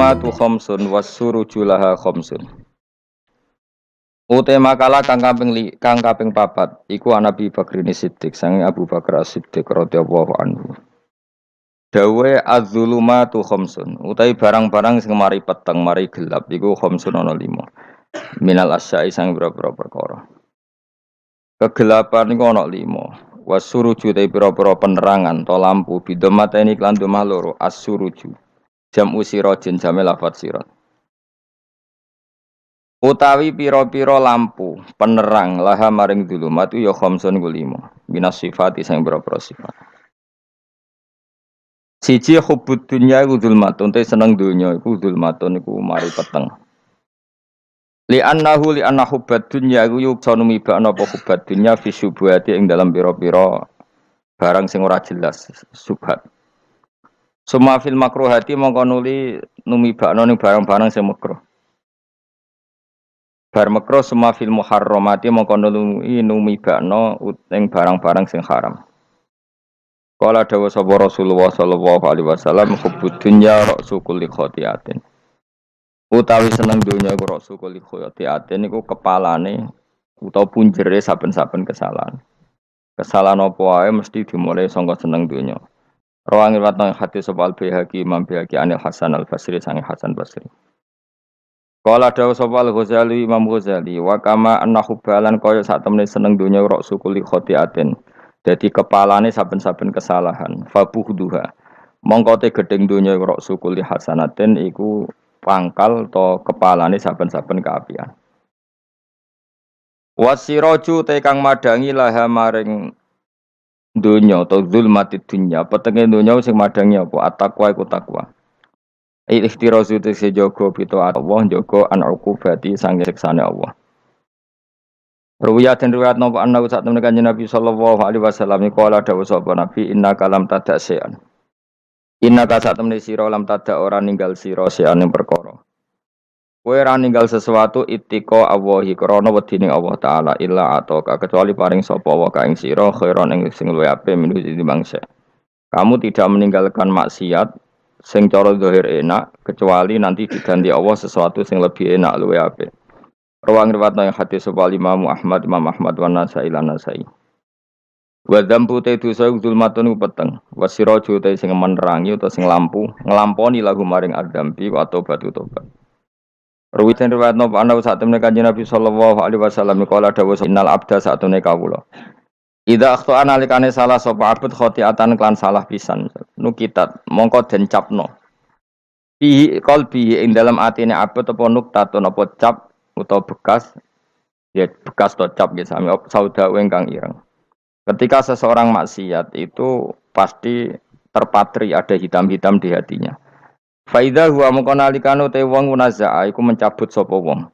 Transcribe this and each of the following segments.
Az-zulumatu khamsun was-suruju laha khamsun. Ute makalah kang kaping papat iku Nabi Bakrin Siddiq sange Abu Bakar As-Siddiq radhiyallahu anhu. Dawe az-zulumatu khamsun, utai barang-barang sing mari peteng mari gelap iku khamsun ana 5. Minal asya'i sang pira-pira perkara. Kegelapan iku ana 5. Was-suruju te pira-pira penerangan to lampu bidomateni lan domah loro as-suruju. Jam usirajin jame lafat sirat. Utawi pira-pira lampu penerang laha maring dzulumat ya khamsun ku 5 minas sifati sing pira-pira sifat. Siji hubbud dunya iku dzulmatun te seneng donya iku dzulmatun iku mari peteng. Li anna hubbad dunya iku yuksa numibakna apa hubbad dunya fi syubhati ing dalam pira-pira barang sing ora jelas subhat. Suma fil makruhati mongko nuli numibakna ning barang-barang sing makruh. Bar makruh suma fil muharramati mongko numibakna ing barang-barang sing haram. Kala dawuh sapa Rasulullah sallallahu alaihi wasallam hubbud dunya ra'su kulli khati'atin. Utawi seneng donya iku ra'su kulli khati'atin iku kepalane utawa punjere saben-saben kesalahan. Kesalahan apa wae mesti dimulai saka seneng donya. Rawang riwayat nang hadis sapa Al-Baihaqi Imam Baihaqi Anil Hasan Al-Basri sange Hasan Basri. Kala dawuh sapa Al-Ghazali Imam Ghazali wa kama anna hubbalan kaya sak temene seneng donya ra'su kulli khati'atin. Dadi kepalane saben-saben kesalahan. Fabuhduha. Mongko te gedeng donya ra'su kulli hasanatin iku pangkal to kepalane saben-saben kaapian. Wasiraju te kang madangi laha maring donya to zulmatid dunya. Petenge donya sing madangi apa? At-taqwa iku takwa. Ikhtirazu te sejogo pito Allah jogo an uqubati sange siksane Allah. Ruwiyat dan riwayat napa anna sak temene kanjeng Nabi sallallahu alaihi wasallam qala dawuh sapa Nabi inna kalam tadak sean. Inna ka sak temene sira lam tadak ora ninggal sira sean ing perkara. Kowe ora ninggal sesuatu ittika Allahi krana wedine Allah taala illa ataka kecuali paring sapa wa ka ing sira khairon ing sing luwih apik minuh dimangsa. Kamu tidak meninggalkan maksiat sing cara zahir enak kecuali nanti diganti Allah sesuatu sing lebih enak luwih apik. Rawang riwayat nang hadis sapa Imam Ahmad wa Nasai lan Nasai. Wa dzambu te dosa zulmatun peteng. Wasiraju te sing menerangi utawa sing lampu nglamponi lagu maring adzambi wa batu tobat. Ruwiyan riwayat napa ana sak temene Kanjeng Nabi sallallahu alaihi wasallam kala dawuh innal abda satune kawula. Idza akhta analikane salah sapa abd khotiatan klan salah pisan. Nukitat mongko den capno. Bi qalbi ing dalam atine abd apa nuktatun apa cap utawa bekas ya bekas to cap ya sami sauda ingkang ireng. Ketika seseorang maksiat itu pasti terpatri ada hitam-hitam di hatinya. Faidha huwa mukonalikanu te wong munazaa iku mencabut sapa wong.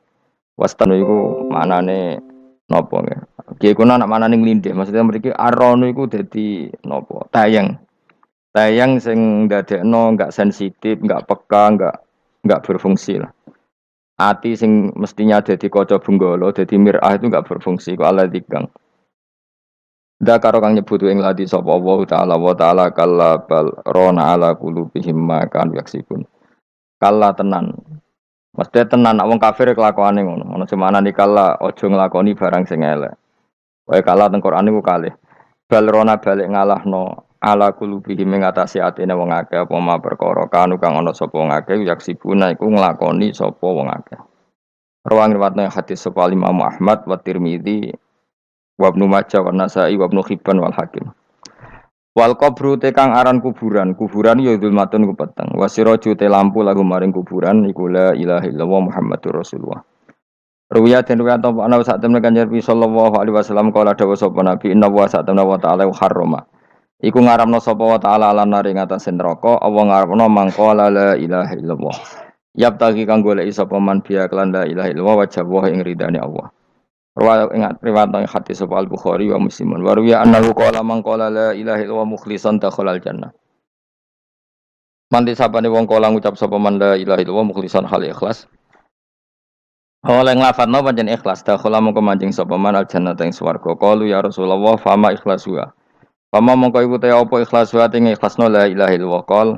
Wastanu iku manane napa nggih. Ki iku nak manane nglindih, maksudnya mriki aronu iku dadi napa? Tayang. Tayang sing ndadekno enggak sensitif, enggak peka, enggak berfungsi lah. Ati sing mestinya dadi kaca benggala, dadi mirah itu enggak berfungsi kok ala dikang. Da karo kang nyebut ing ladi sapa Allah taala wa taala kalla bal rona ala qulubihim ma kan yaksibun. Kalla tenan. Mesti tenan nek wong kafir kelakuane ngono. Ono semana kalla aja nglakoni barang sing elek. Wae kalla teng Quran niku kalih. Bal rona balik ngalahno ala qulubihim ing atase atine wong akeh apa ma perkara kanu kang ana sapa wong akeh yaksibuna iku nglakoni sapa wong akeh. Rawang riwayat hadis sapa Imam Ahmad wa Tirmidzi wa Ibnu Majah wa Nasa'i wa Ibnu Hibban wal Hakim. Wal qabru te kang aran kuburan ya zulmatun ku peteng. Wasiraju te lampu lagu maring kuburan iku la ilaha illallah Muhammadur Rasulullah. Ruwiyat den riwayat ana sak temene Kanjeng Nabi sallallahu alaihi wasallam kala dawuh sapa Nabi inna wa sak temene wa ta'ala harrama. Iku ngaramno sapa wa ta'ala lan nari ngatasé neraka apa ngaramno mangko la ilaha illallah. Yap tagi kang goleki sapa man biya lan la ilaha illallah wajah ing ridane Allah. Riwayat nang hadis sapa Al-Bukhari wa Muslim. Wa ruwiya annahu qala man qala la ilaha illallah mukhlishan dakhala al-jannah. Manti sapane wong kala ngucap sapa man la ilaha illallah mukhlishan hal ikhlas. Oleh nglafadzno pancen ikhlas dakhala mongko manjing sapa man al-jannah ing swarga. Qalu ya Rasulullah fama ikhlasuha. Fama mongko iku te apa ikhlasuha ing ikhlasno la ilaha illallah qol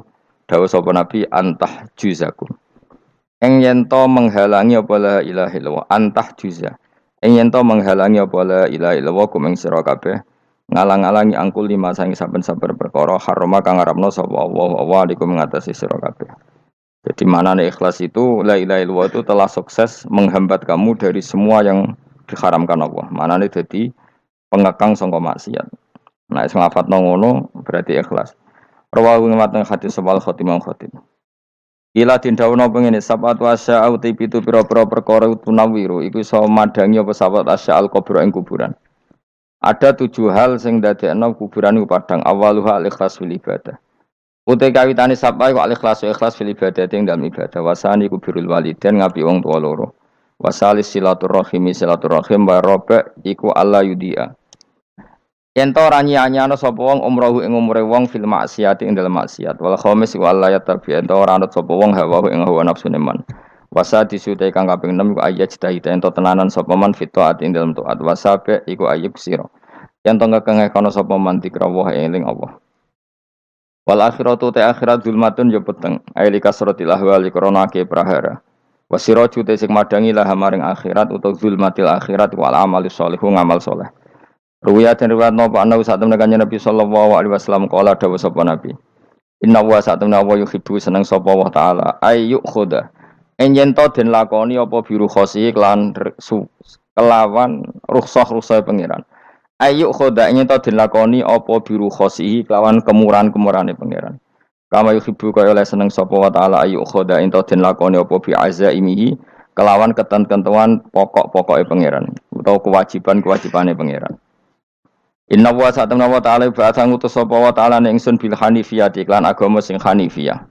dawuh sapa Nabi antah juzakum. Ing yen to menghalangi apa la ilaha illallah antah juza. Ing yen to menghalangi apa la ilaha illallah kum ing sira kabeh ngalang-alangi angkul lima sangi saben-saben perkara harama kang ngarepno sapa Allah wa alikum ngatasi sira kabeh. Jadi maknane ikhlas itu la ilaha illallah itu telah sukses menghambat kamu dari semua yang diharamkan Allah. Maknane dadi pengekang sangka maksiat. Nah, wis nglafatno ngono berarti ikhlas. Rawahu ngmateng hadis sebal khotimah khotim. Ila dindawno pengene sabat wasya uti pitu pira-pira perkara tunawiru iku iso madangi apa sabat asya al kubur ing kuburan. Ada 7 hal sing dadekno kuburan iku padang awaluha al ikhlas fil ibadah. Uti kawitane sapa iku al ikhlas fil ibadah ing dalem ibadah wasani kubirul walidain ngapi wong tuwa loro. Wasalis silaturahim wa rabi iku alla yudia. Yen to ora nyanyano sapa wong umrohu ing umure wong fil maksiat ing dalem maksiat wal khamis wa la yatabi yen to ora anut sapa wong hawa ing hawa nafsune man wasa disute kang kaping 6 iku ayat cita-cita yen to tenanan sapa man fit taat ing dalem taat wasabe iku ayub sira yen to ngekenge kono sapa man dikrawuh eling Allah wal akhiratu ta akhirat zulmatun ya peteng aili kasratil ahwali krana ke prahara wasiraju te sing madangi lah maring akhirat utawa zulmatil akhirat wal amali sholihu ngamal saleh. Ruwiyat dan riwayat napa ana sak temne kanjeng Nabi sallallahu alaihi wasallam kala dawuh sapa Nabi. Inna wa sak temne wa yuhibbu seneng sapa wa taala ayyuk khoda. Enjen to den lakoni apa biru khosi kelawan rukhsah pangeran. Ayyuk khoda enjen to den lakoni apa biru khosi kelawan kemurahan-kemurahane pangeran. Kama yuhibbu kaya oleh seneng sapa wa taala ayyuk khoda ento den lakoni apa bi azaimihi kelawan ketentuan pokok-pokoke pangeran utawa kewajiban-kewajibane pangeran. Inna wa sa'atamna wa ta'ala ba'atha ngutus sapa wa ta'ala ning ingsun bil hanifiyah iklan agama sing hanifiyah.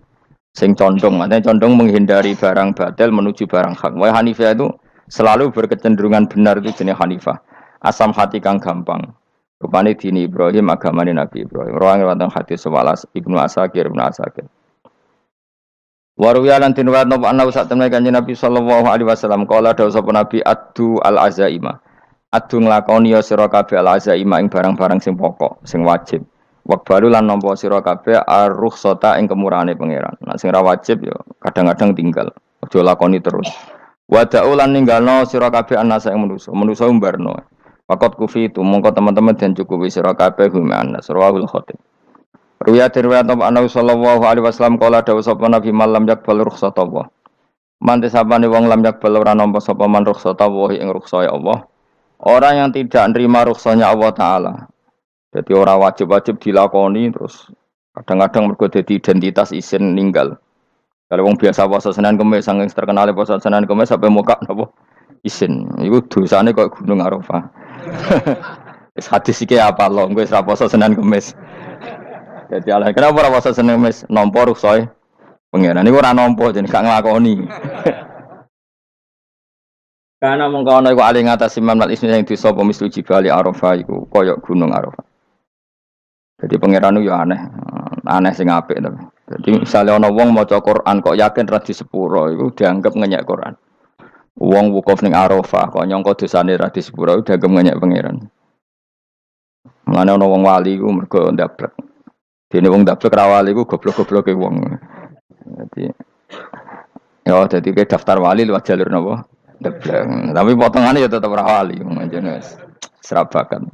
Sing condong, artinya condong menghindari barang batil menuju barang hak. Wa hanifiyah itu selalu berkecenderungan benar itu jenis hanifah. Asam hati kang gampang. Rupane dini Ibrahim agamane Nabi Ibrahim. Rawang riwayat hadis sewalas Ibnu Asakir. Waruya lan tinwat napa ana sa'atamna kanjeng Nabi sallallahu alaihi wasallam qala dawu sapa Nabi addu al azaima. Adu nglakoni ya sira kabeh al-azaima ing barang-barang sing pokok, sing wajib. Waqbalu lan nampa sira kabeh ar-rukhsata ing kemurahane pangeran. Nek sing ora wajib ya kadang-kadang tinggal. Aja lakoni terus. Wada'u lan ninggalno sira kabeh anasa ing manusa. Manusa umbarno. Faqat kufi itu mongko teman-teman den cukupi sira kabeh gumeana. Surahul Khatib. Riwayat Nabi sallallahu alaihi wasallam kala dawuh sapa Nabi malam yakbal rukhsata Allah. Mante sapane wong lam yakbal ora nampa sapa man rukhsata Allah ing rukhsah Allah. Orang yang tidak nerima rukhsahnya Allah Ta'ala. Jadi orang wajib-wajib dilakoni terus kadang-kadang mergo dadi identitas isin ninggal. Kalau wong biasa puasa Senin Kamis saking terkenal puasa Senin Kamis sampai muka napa isin. Iku dosane kok Gunung Arafah. Wis hadis iki apa lho wis ra puasa Senin Kamis. Jadi ala kenapa ora puasa Senin Kamis nampa rukhsah pengiran niku ora nampa jenenge gak nglakoni. Karena mengkono iku ali ngatasi mamlat ismi sing disa apa mislu jibali Arafah iku kaya gunung Arafah. Jadi pangeran yo aneh sing apik to. Jadi misalnya ana wong maca Quran kok yakin ra disepuro iku dianggap ngenyek Quran. Wong wukuf ning Arafah kok nyangka dosane ra disepuro dianggap ngenyek pangeran. Mane ana wong wali iku mergo ndablek. Dene wong ndablek ra wali iku goblok-gobloke wong. Jadi ke daftar wali lewat jalur napa? Debleng. Tapi potongannya ya tetap wali, menjadi serabakan.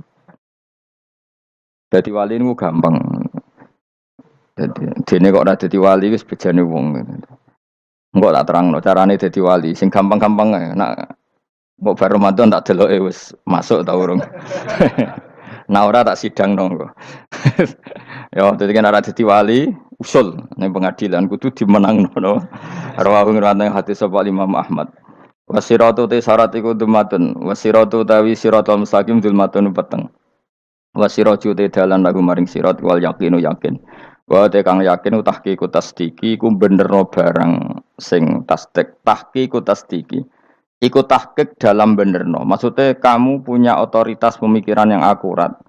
Jadi wali ini gampang. Jadi kok ada jadi wali wis bejane wong. Enggak tak terang carane jadi wali. Sing gampang-gampang nak mbok bar Ramadan tak deloke wis masuk ta urung. Nah ora tak sidang dong kok. Ya dadi kan ora dadi wali usul ning pengadilan kudu dimenangno. Rawahu ngrawat hadis sapa Imam Ahmad. Wasiratu te syarat iku dumatun wasiratu tawi siratul mustaqim dumatun peteng wasiratu te dalan lagu maring sirat wal yakinu yakin wa te kang yakin tahqiqu tasdiki iku benerno barang sing tahqiqu tasdiki iku tahqiq dalam benerno maksudnya kamu punya otoritas pemikiran yang akurat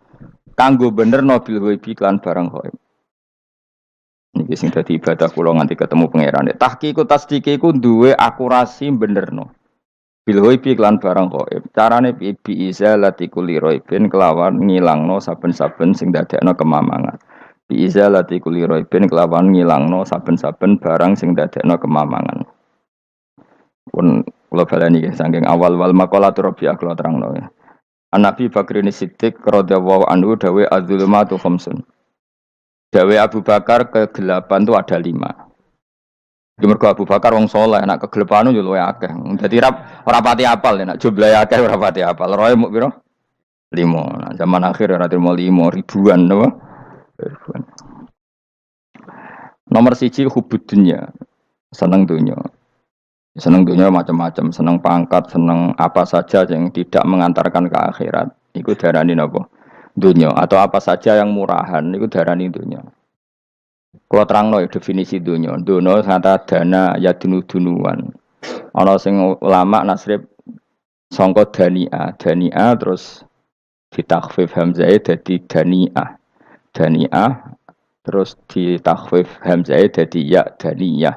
kanggo benerno bil ghaibi lan barang ghaib niki sing dadi ibadah kula nganti ketemu pangeran tahqiqu tasdiki iku duwe akurasi benerno bilhoi piklan barang gaib. Carane bi izalati kulli raibin kelawan ngilangno saben-saben sing dadekno kemamangan. Bi izalati kulli raibin kelawan ngilangno saben-saben barang sing dadekno kemamangan. Pun kula baleni nggih saking awal wal maqalatu rabi'ah kula terangno ya. An-Nabi Bakrin Siddiq radhiyallahu anhu dawe az-zulumatu khamsun. Dawe Abu Bakar kegelapan itu ada 5. Di mergo Abu Bakar wong saleh, nek kegelapan yo luwe akeh. Dadi ora pati apal nek jumlahe akeh ora pati apal. Roe muk pira? 5. Nah, zaman akhir ora terima 5 ribuan napa? Ribuan. Nomor siji hubud dunya. Seneng dunya. Seneng dunia macam-macam, seneng pangkat, seneng apa saja yang tidak mengantarkan ke akhirat. Iku darani napa? Dunia atau apa saja yang murahan iku darani dunia. Kalau terangno ya definisi dunia. Dunia kata dana ya dunu-dunuan. Ana sing ulama nasrib sangka dania, dania terus ditakhfif hamzah dadi daniah. Daniah terus ditakhfif hamzah dadi ya daniyah.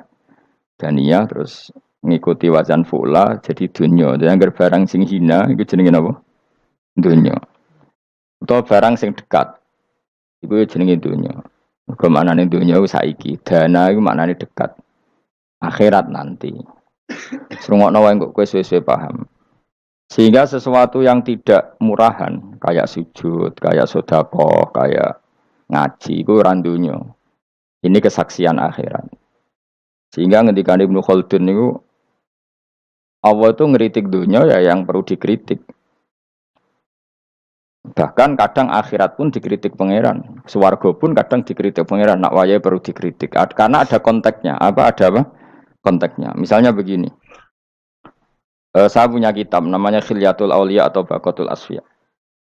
Daniyah terus ngikuti wazan fu'la jadi dunya. Jadi anggar barang sing hina itu jenenge apa? Dunya. Atau barang sing dekat itu jenenge dunya. Mergo maknane dunya ku saiki, dana iku maknane dekat. Akhirat nanti. Srungokno wae kok kowe suwe-suwe paham. Sehingga sesuatu yang tidak murahan kayak sujud, kayak sedekah, kayak ngaji iku ora dunya. Ini kesaksian akhirat. Sehingga ketika Ibnu Khaldun niku Allah itu ngeritik dunia ya yang perlu dikritik. Bahkan kadang akhirat pun dikritik pangeran. Swarga pun kadang dikritik pangeran. Nak wayai perlu dikritik. Karena ada konteksnya. Ada apa? Konteksnya. Misalnya begini. Saya punya kitab namanya Khilyatul Auliya atau Baqatul Asfiya.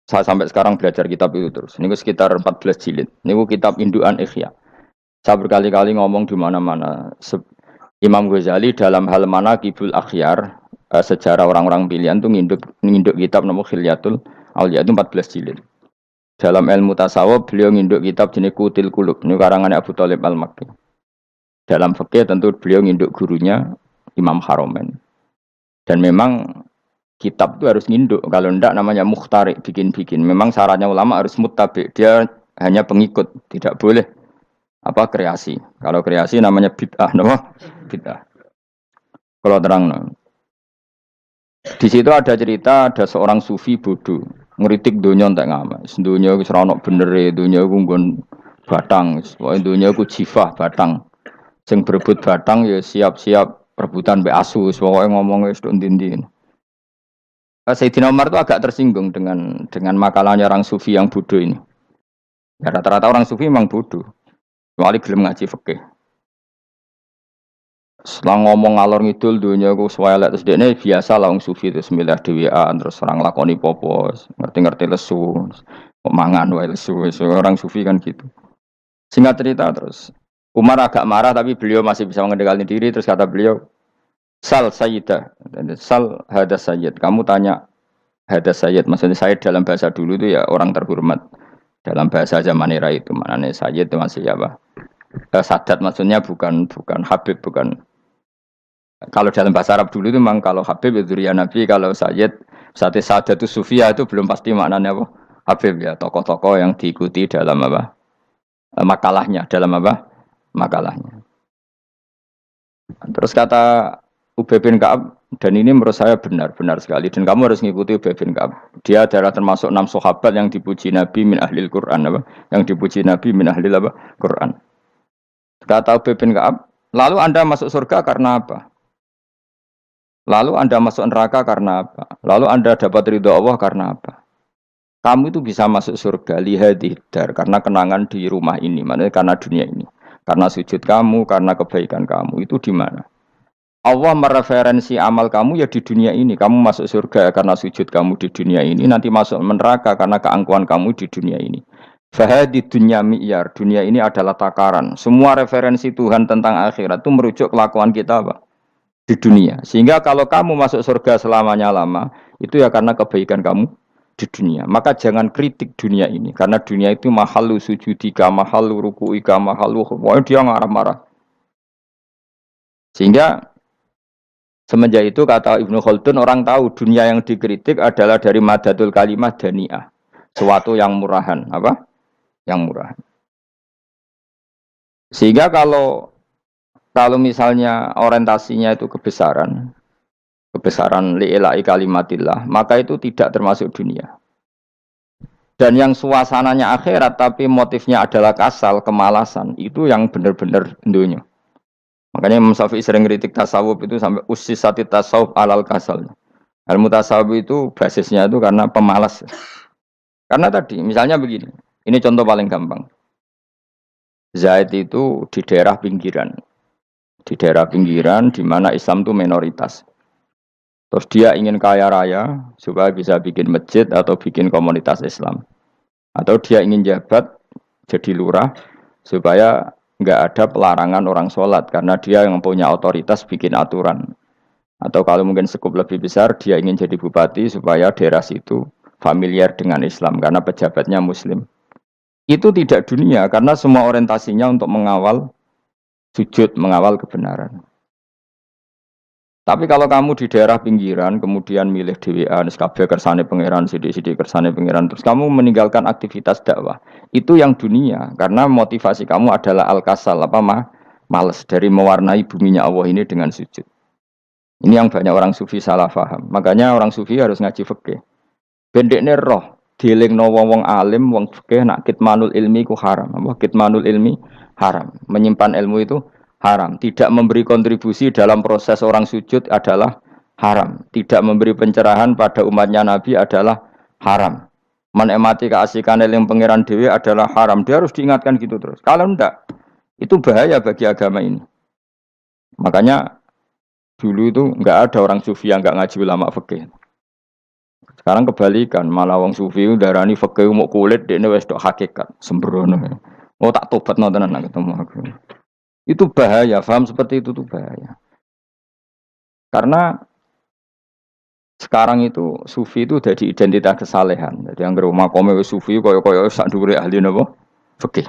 Saya sampai sekarang belajar kitab itu terus. Ini sekitar 14 jilid. Ini kitab induan Ikhya. Saya berkali-kali ngomong di mana-mana. Imam Ghazali dalam hal mana Kibul Akhyar, sejarah orang-orang pilihan itu nginduk kitab nama Khilyatul Auliya itu 14 jilid. Dalam ilmu tasawuf beliau nginduk kitab jenis Qutil Qulub, ini karangan Abu Thalib Al-Makki. Dalam fikih tentu beliau nginduk gurunya Imam Haromen. Dan memang kitab itu harus nginduk, kalau tidak namanya mukhtarik, bikin-bikin. Memang syaratnya ulama harus muttabi, dia hanya pengikut, tidak boleh kreasi. Kalau kreasi namanya bid'ah, bid'ah. Kalau terang, di situ ada cerita ada seorang sufi bodoh ngeritik dunia entek ngamak. Dunia wis ora ono benere, dunia iku nggon batang, pokoke dunia iku jifah batang. Sing berebut batang ya siap-siap rebutan mbek asu, pokoke ngomong wis tok ndi-ndi. Sayyidina Umar itu agak tersinggung dengan makalahnya orang sufi yang bodoh ini. Ya, rata-rata orang sufi memang bodoh. Kecuali gelem ngaji fikih. Setelah ngomong ngalor ngidul dunia ku swelek terus dekne biasa lah wong sufi terus milih dhewean terus orang lakoni popo, ngerti-ngerti lesu, mangan wae lesu, orang sufi kan gitu. Singkat cerita terus Umar agak marah tapi beliau masih bisa mengendalikan diri terus kata beliau, "Sal sayyidah." Sal hada sayyid. Kamu tanya hada sayyid, maksudnya sayyid dalam bahasa dulu itu ya orang terhormat. Dalam bahasa zaman era itu maknanya sayyid itu masih apa? Sadat maksudnya bukan Habib, bukan. Kalau dalam bahasa Arab dulu itu memang kalau Habib itu ya Nabi, kalau Sayyid, Sadatus Sufia itu belum pasti maknanya apa? Habib ya, tokoh-tokoh yang diikuti dalam apa? Makalahnya, dalam apa? Makalahnya. Terus kata Ubay bin Ka'ab, dan ini menurut saya benar sekali, dan kamu harus mengikuti Ubay bin Ka'ab. Dia adalah termasuk 6 sahabat yang dipuji Nabi min ahlil Quran, apa? Yang dipuji Nabi min ahlil apa? Quran. Kata Ubay bin Ka'ab, lalu Anda masuk surga karena apa? Lalu Anda masuk neraka karena apa? Lalu Anda dapat ridho Allah karena apa? Kamu itu bisa masuk surga lihadidar karena kenangan di rumah ini, maksudnya karena dunia ini. Karena sujud kamu, karena kebaikan kamu. Itu di mana? Allah mereferensi amal kamu ya di dunia ini. Kamu masuk surga karena sujud kamu di dunia ini, nanti masuk neraka karena keangkuhan kamu di dunia ini. Fahadi dunya mi'yar. Dunia ini adalah takaran. Semua referensi Tuhan tentang akhirat itu merujuk kelakuan kita, Pak, di dunia. Sehingga kalau kamu masuk surga selamanya lama, itu ya karena kebaikan kamu di dunia. Maka jangan kritik dunia ini, karena dunia itu mahalu sujudika, mahalu ruku'ika, mahalu pokoknya dia marah-marah. Sehingga semenjak itu kata Ibnu Khaldun, orang tahu dunia yang dikritik adalah dari madatul kalimah dani'ah, suatu yang murahan, apa? Yang murahan. Sehingga kalau misalnya orientasinya itu kebesaran, kebesaran li'ilai kalimatillah, maka itu tidak termasuk dunia. Dan yang suasananya akhirat tapi motifnya adalah kasal, kemalasan, itu yang benar-benar dunia. Makanya Imam Syafi'i sering kritik tasawuf itu sampai usisati tasawuf alal kasal. Ilmu tasawuf itu basisnya itu karena pemalas. Karena tadi, misalnya begini, ini contoh paling gampang. Zaid itu di daerah pinggiran. Di daerah pinggiran di mana Islam itu minoritas. Terus dia ingin kaya raya supaya bisa bikin masjid atau bikin komunitas Islam. Atau dia ingin jabat jadi lurah supaya nggak ada pelarangan orang sholat karena dia yang punya otoritas bikin aturan. Atau kalau mungkin skup lebih besar dia ingin jadi bupati supaya daerah situ familiar dengan Islam karena pejabatnya Muslim. Itu tidak dunia karena semua orientasinya untuk mengawal sujud, mengawal kebenaran. Tapi kalau kamu di daerah pinggiran, kemudian milih DWA, SKB kersane pangeran, sidik-sidik kersane pangeran, terus kamu meninggalkan aktivitas dakwah, itu yang dunia, karena motivasi kamu adalah al-kasal, males dari mewarnai buminya Allah ini dengan sujud. Ini yang banyak orang sufi salah paham. Makanya orang sufi harus ngaji fikih. Bendekne roh, dielingno wong alim, wong fikih nak kitmanul ilmi ku haram. Apa kitmanul ilmi haram. Menyimpan ilmu itu haram. Tidak memberi kontribusi dalam proses orang sujud adalah haram. Tidak memberi pencerahan pada umatnya Nabi adalah haram. Menikmati keasikan eling pangeran dewi adalah haram. Dia harus diingatkan gitu terus. Kalau enggak, itu bahaya bagi agama ini. Makanya dulu itu enggak ada orang sufi yang enggak ngaji ulama fikih. Sekarang kebalikan, malah wong sufi darani fikih mau kulit dekne wis tok hakikat, sembrono. Oh tak tobat tenan nak ketemu aku. Itu bahaya, paham seperti itu tuh bahaya. Karena sekarang itu sufi itu jadi identitas kesalehan. Jadi yang rumah kome sufi koyo-koyo sak dhuwure ahli napa? Fikih.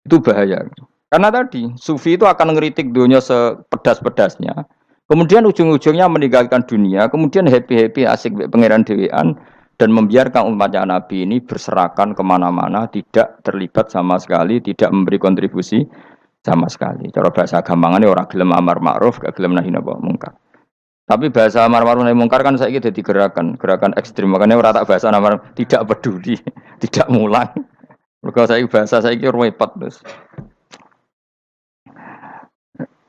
Itu bahaya. Karena tadi sufi itu akan ngeritik dunia sepedas-pedasnya. Kemudian ujung-ujungnya meninggalkan dunia, kemudian happy-happy asik pangeran dewean dan membiarkan umatnya Nabi ini berserakan kemana-mana, tidak terlibat sama sekali, tidak memberi kontribusi sama sekali. Cara bahasa gampangannya orang gelem amar ma'ruf, gak gelem nahi mungkar. Tapi bahasa amar ma'ruf nahi mungkar kan saya jadi gerakan ekstrim. Makanya orang tak bahasa amar tidak peduli, tidak mulang. Kalau saya bahasa saya kira repot terus.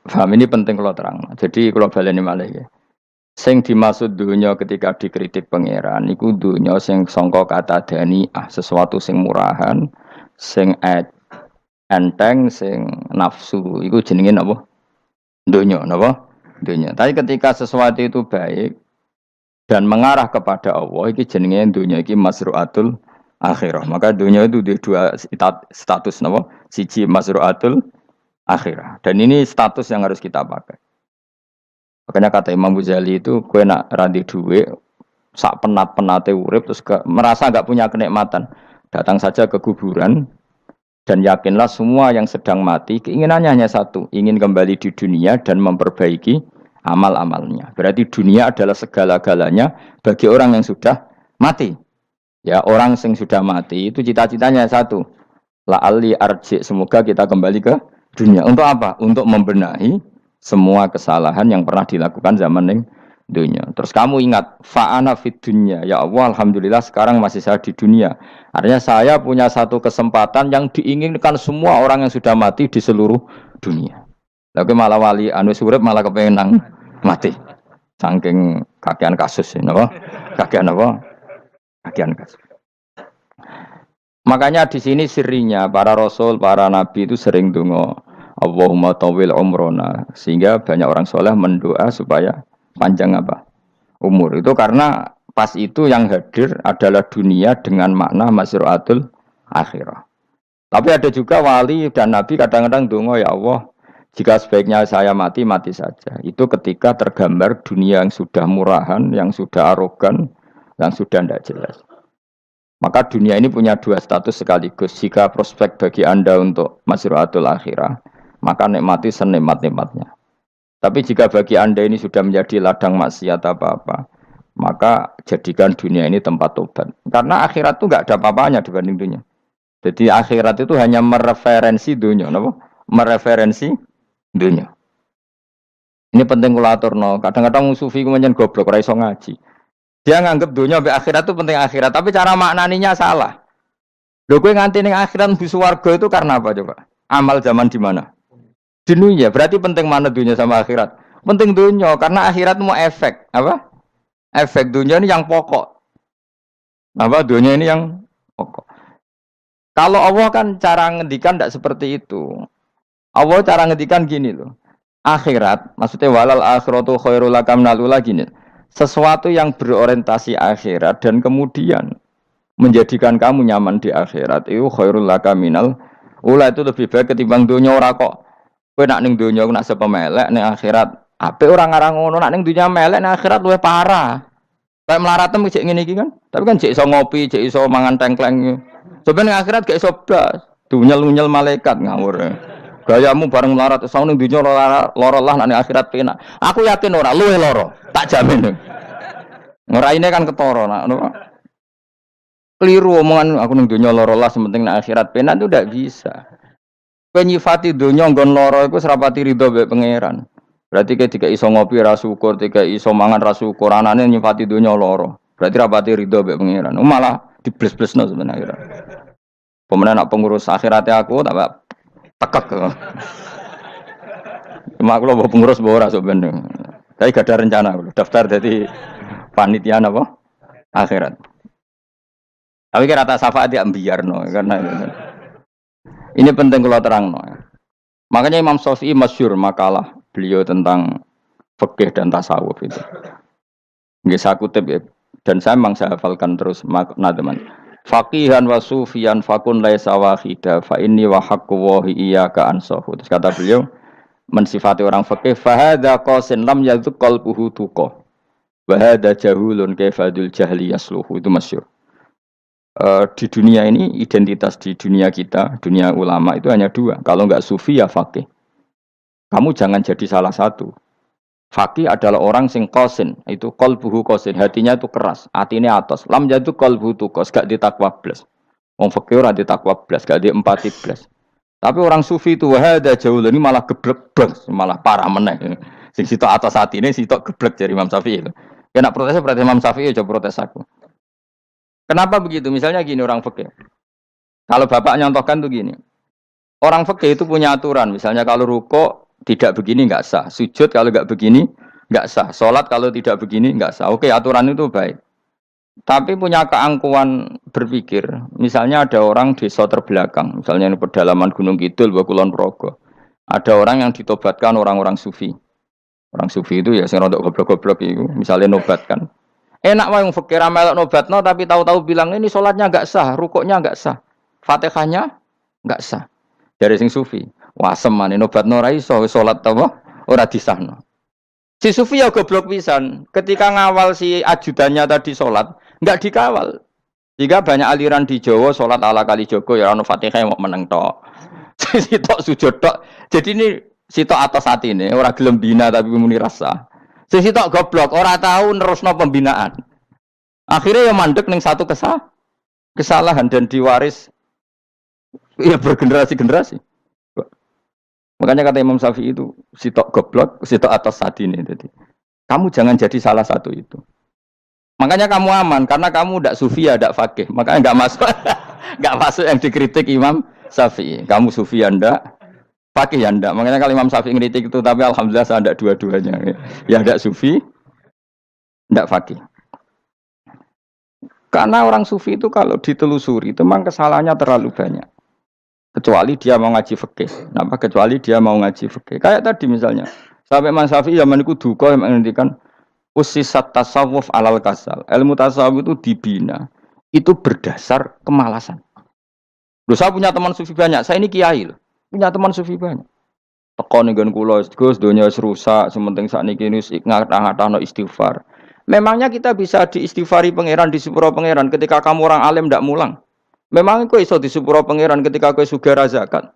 Paham ini penting kalau terang. Jadi kalau baleni malih ya. Sing dimaksud dunya ketika dikritik pangeran iku dunya sing sangka kata daniah, sesuatu sing murahan, sing enteng, sing nafsu. Iku jenenge napa? Dunya napa? Dunya. Tapi ketika sesuatu itu baik dan mengarah kepada Allah, iki jenenge dunya iki masru'atul akhirah. Maka dunya itu di dua status napa? Siji masru'atul akhirah. Dan ini status yang harus kita pakai. Makanya kata Imam Ghazali itu, kue nak randi duwe, sak penat-penate urip, terus merasa gak punya kenikmatan. Datang saja ke kuburan, dan yakinlah semua yang sedang mati, keinginannya hanya satu, ingin kembali di dunia dan memperbaiki amal-amalnya. Berarti dunia adalah segala-galanya bagi orang yang sudah mati. Ya, orang yang sudah mati itu cita-citanya satu, la'alli arji, semoga kita kembali ke dunia. Untuk apa? Untuk membenahi semua kesalahan yang pernah dilakukan zaman ning dunia. Terus kamu ingat, fa'ana fid dunya. Ya Allah, alhamdulillah sekarang masih saya di dunia. Artinya saya punya satu kesempatan yang diinginkan semua orang yang sudah mati di seluruh dunia. Lalu malah wali anu surip malah kepengen nang mati. Saking kakean kasus ini, apa? Kakean apa? Kakean kasus. Makanya di sini sirinya para rasul, para nabi itu sering donga Allahumma tawil umrona, sehingga banyak orang soleh mendoa supaya panjang apa? Umur. Itu karena pas itu yang hadir adalah dunia dengan makna masru'atul akhirah. Tapi ada juga wali dan nabi kadang-kadang donga, ya Allah, jika sebaiknya saya mati, mati saja. Itu ketika tergambar dunia yang sudah murahan, yang sudah arogan, yang sudah tidak jelas. Maka dunia ini punya dua status sekaligus. Jika prospek bagi Anda untuk masru'atul akhirah, maka nikmati senikmat-nikmatnya. Tapi jika bagi Anda ini sudah menjadi ladang maksiat apa-apa, maka jadikan dunia ini tempat tobat. Karena akhirat itu nggak ada apa-apanya dibanding dunia. Jadi akhirat itu hanya mereferensi dunia, mereferensi dunia. Ini penting kula aturno. Kadang-kadang sufi ku menyen goblok ora iso ngaji. Dia nganggep dunia sampai akhirat itu penting akhirat, tapi cara maknaninya salah. Lho kowe nganti ning akhirat mlebu swarga itu karena apa coba? Amal zaman di mana? Di dunia. Berarti penting mana dunia sama akhirat? Penting dunia karena akhirat mau efek, apa? Efek dunia ini yang pokok. Apa dunia ini yang pokok. Kalau Allah kan cara ngendikan tidak seperti itu. Allah cara ngendikan gini loh. Akhirat, maksudnya walal akhiratu khairul laka minal ula gini. Sesuatu yang berorientasi akhirat dan kemudian menjadikan kamu nyaman di akhirat itu khairul laka minal ula, itu lebih baik ketimbang dunia. Ora kok kowe nak ning dunia nak sepemelek ning akhirat apik ora ngarang ngono, nak ning dunia melek ning akhirat luwih parah. Kayak melaratem cek ngene iki kan. Tapi kan cek iso ngopi, cek iso mangan tengkleng. Sebenarnya akhirat gak iso blas. Dunyel-unyel malaikat ngawur. Gayamu bareng melarat ning dunya lara lah nek akhirat penak. Aku yakin ora luwih lara, tak jamin. Ngeraine kan ketara nak ngono. Keliru omongan aku ning dunya lara lah sementing nek akhirat penak itu ndak bisa. Kowe nyifati dunya nggon lara iku serapati ridho mbek pangeran. Berarti ketika iso ngopi ra syukur, ketika iso mangan ra syukur, anane nyifati dunya lara. Berarti rapati ridho mbek pangeran. Malah dibles-blesno sebenarnya. Pemenang nak pengurus akhiratnya aku tak tekek. Cuma aku loh pengurus ora sebenarnya. Tapi gak ada rencana aku daftar jadi panitia apa? Akhirat. Tapi kira tak syafaat ya biarno karena ini penting kalau terangno. Makanya Imam Syafi'i masyhur makalah beliau tentang fikih dan tasawuf itu. Nggih saya kutip ya. Dan saya memang saya hafalkan terus makna teman. Faqihan wa sufiyan fakun laisa wahida fa inni wa haqqu wahi iyyaka ansahu. Terus kata beliau mensifati orang fikih fa hadza qasin lam yadzuq qalbuhu tuqa. Wa hadza jahulun kaifadul jahli yasluhu. Itu masyhur. Di dunia ini identitas di dunia kita, dunia ulama itu hanya dua. Kalau enggak sufi ya faqih. Kamu jangan jadi salah satu. Faqih adalah orang sing qasin, itu qalbuhu qasin, hatinya itu keras, hatinya atos. Lam jadu qalbuhu tuqas, gak ditakwa blas. Wong faqih ora ditakwa blas, gak diempati blas. Tapi orang sufi itu wahada jauh ini malah geblek blas, malah parah meneh. Sing sitok atas hatine sitok geblek dari Imam Syafi'i itu. Ya nak protesnya berarti Imam Syafi'i aja protes aku. Kenapa begitu? Misalnya gini orang fikih. Kalau bapak nyontohkan tuh gini. Orang fikih itu punya aturan. Misalnya kalau ruko tidak begini nggak sah. Sujud kalau nggak begini nggak sah. Sholat kalau tidak begini nggak sah. Oke, aturan itu baik. Tapi punya keangkuhan berpikir. Misalnya ada orang desa terbelakang. Misalnya di pedalaman Gunung Kidul, Kulon Progo. Ada orang yang ditobatkan orang-orang sufi. Orang sufi itu ya sing rodok goblok-goblok itu. Misalnya nobatkan. Enak wae wong fikir melok nobatno tapi tahu-tahu bilang ini sholatnya enggak sah, rukuknya enggak sah, Fatihahnya enggak sah. Dari sing sufi, wah semane nobatno ora iso salat apa ora disahno. Si sufi ya goblok pisan, ketika ngawal si ajudannya tadi salat, enggak dikawal. Jika banyak aliran di Jawa salat ala kali Joko ya ono Fatihah mau meneng tok. Sitok sujud tok. Jadi ini sitok atas atine ora gelem bina tapi muni rasa. Sitok goblok, ora tahu nerusno pembinaan. Akhirnya ya mandek ning satu kesalahan dan diwaris ya bergenerasi-generasi. Makanya kata Imam Syafi'i itu sitok goblok, sitok atas sadine. Jadi kamu jangan jadi salah satu itu. Makanya kamu aman karena kamu ndak sufi ya ndak fakih. Makanya enggak masuk enggak masuk yang dikritik Imam Syafi'i. Kamu sufi ya ndak, fakih ya ndak. Makanya kalau Imam Syafi'i ngeritik itu, tapi alhamdulillah saya ndak dua-duanya. Ya ndak sufi, ndak fakih. Karena orang sufi itu kalau ditelusuri itu memang kesalahannya terlalu banyak. Kecuali dia mau ngaji fikih. Kenapa? Kecuali dia mau ngaji fikih. Kayak tadi misalnya, sampai Imam Syafi'i zaman itu duka yang menghentikan usisat tasawuf alal kasal. Ilmu tasawuf itu dibina. Itu berdasar kemalasan. Loh, saya punya teman sufi banyak. Saya ini kiai loh. Punya teman sufi banyak. Tekon dengan kula Gus donya wis rusak, sementing sakniki wis ngatah-ngatahno istighfar. Memangnya kita bisa diistighfari pangeran, disepuro pangeran ketika kamu orang alim ndak mulang? Memangnya kowe iso disepuro pangeran ketika kowe sugih ra zakat?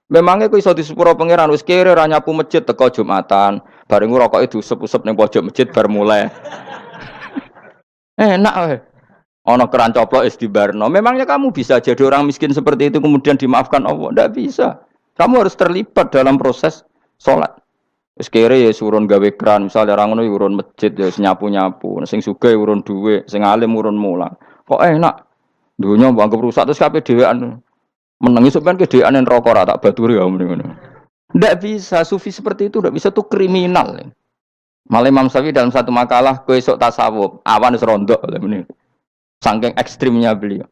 Memangnya kowe iso disepuro pangeran wis kere ra nyapu masjid teko Jumatan, bareng rokoke diusep-usep ning pojok masjid bar mulai. Enak wae. Ana keran coplok wis dibarno. Memangnya kamu bisa jadi orang miskin seperti itu kemudian dimaafkan Allah? Ndak bisa. Kamu harus terlibat dalam proses sholat. Wis kere ya urun gawe kran, misale ra ngono ya urun masjid ya nyapu-nyapu, sing sugih urun dhuwit, sing alim urun mulang. Kok enak dunya mbok anggap rusak terus kabeh dhewean. Meneng iso ben kedhewean neraka ra tak baturi ya mrene ngono. Ndak bisa, sufi seperti itu ndak bisa, tuh kriminal. Malah Imam Syafi'i dalam satu makalah, kowe esuk tasawuf, awan wis rondok ngene. Saking ekstrimnya beliau.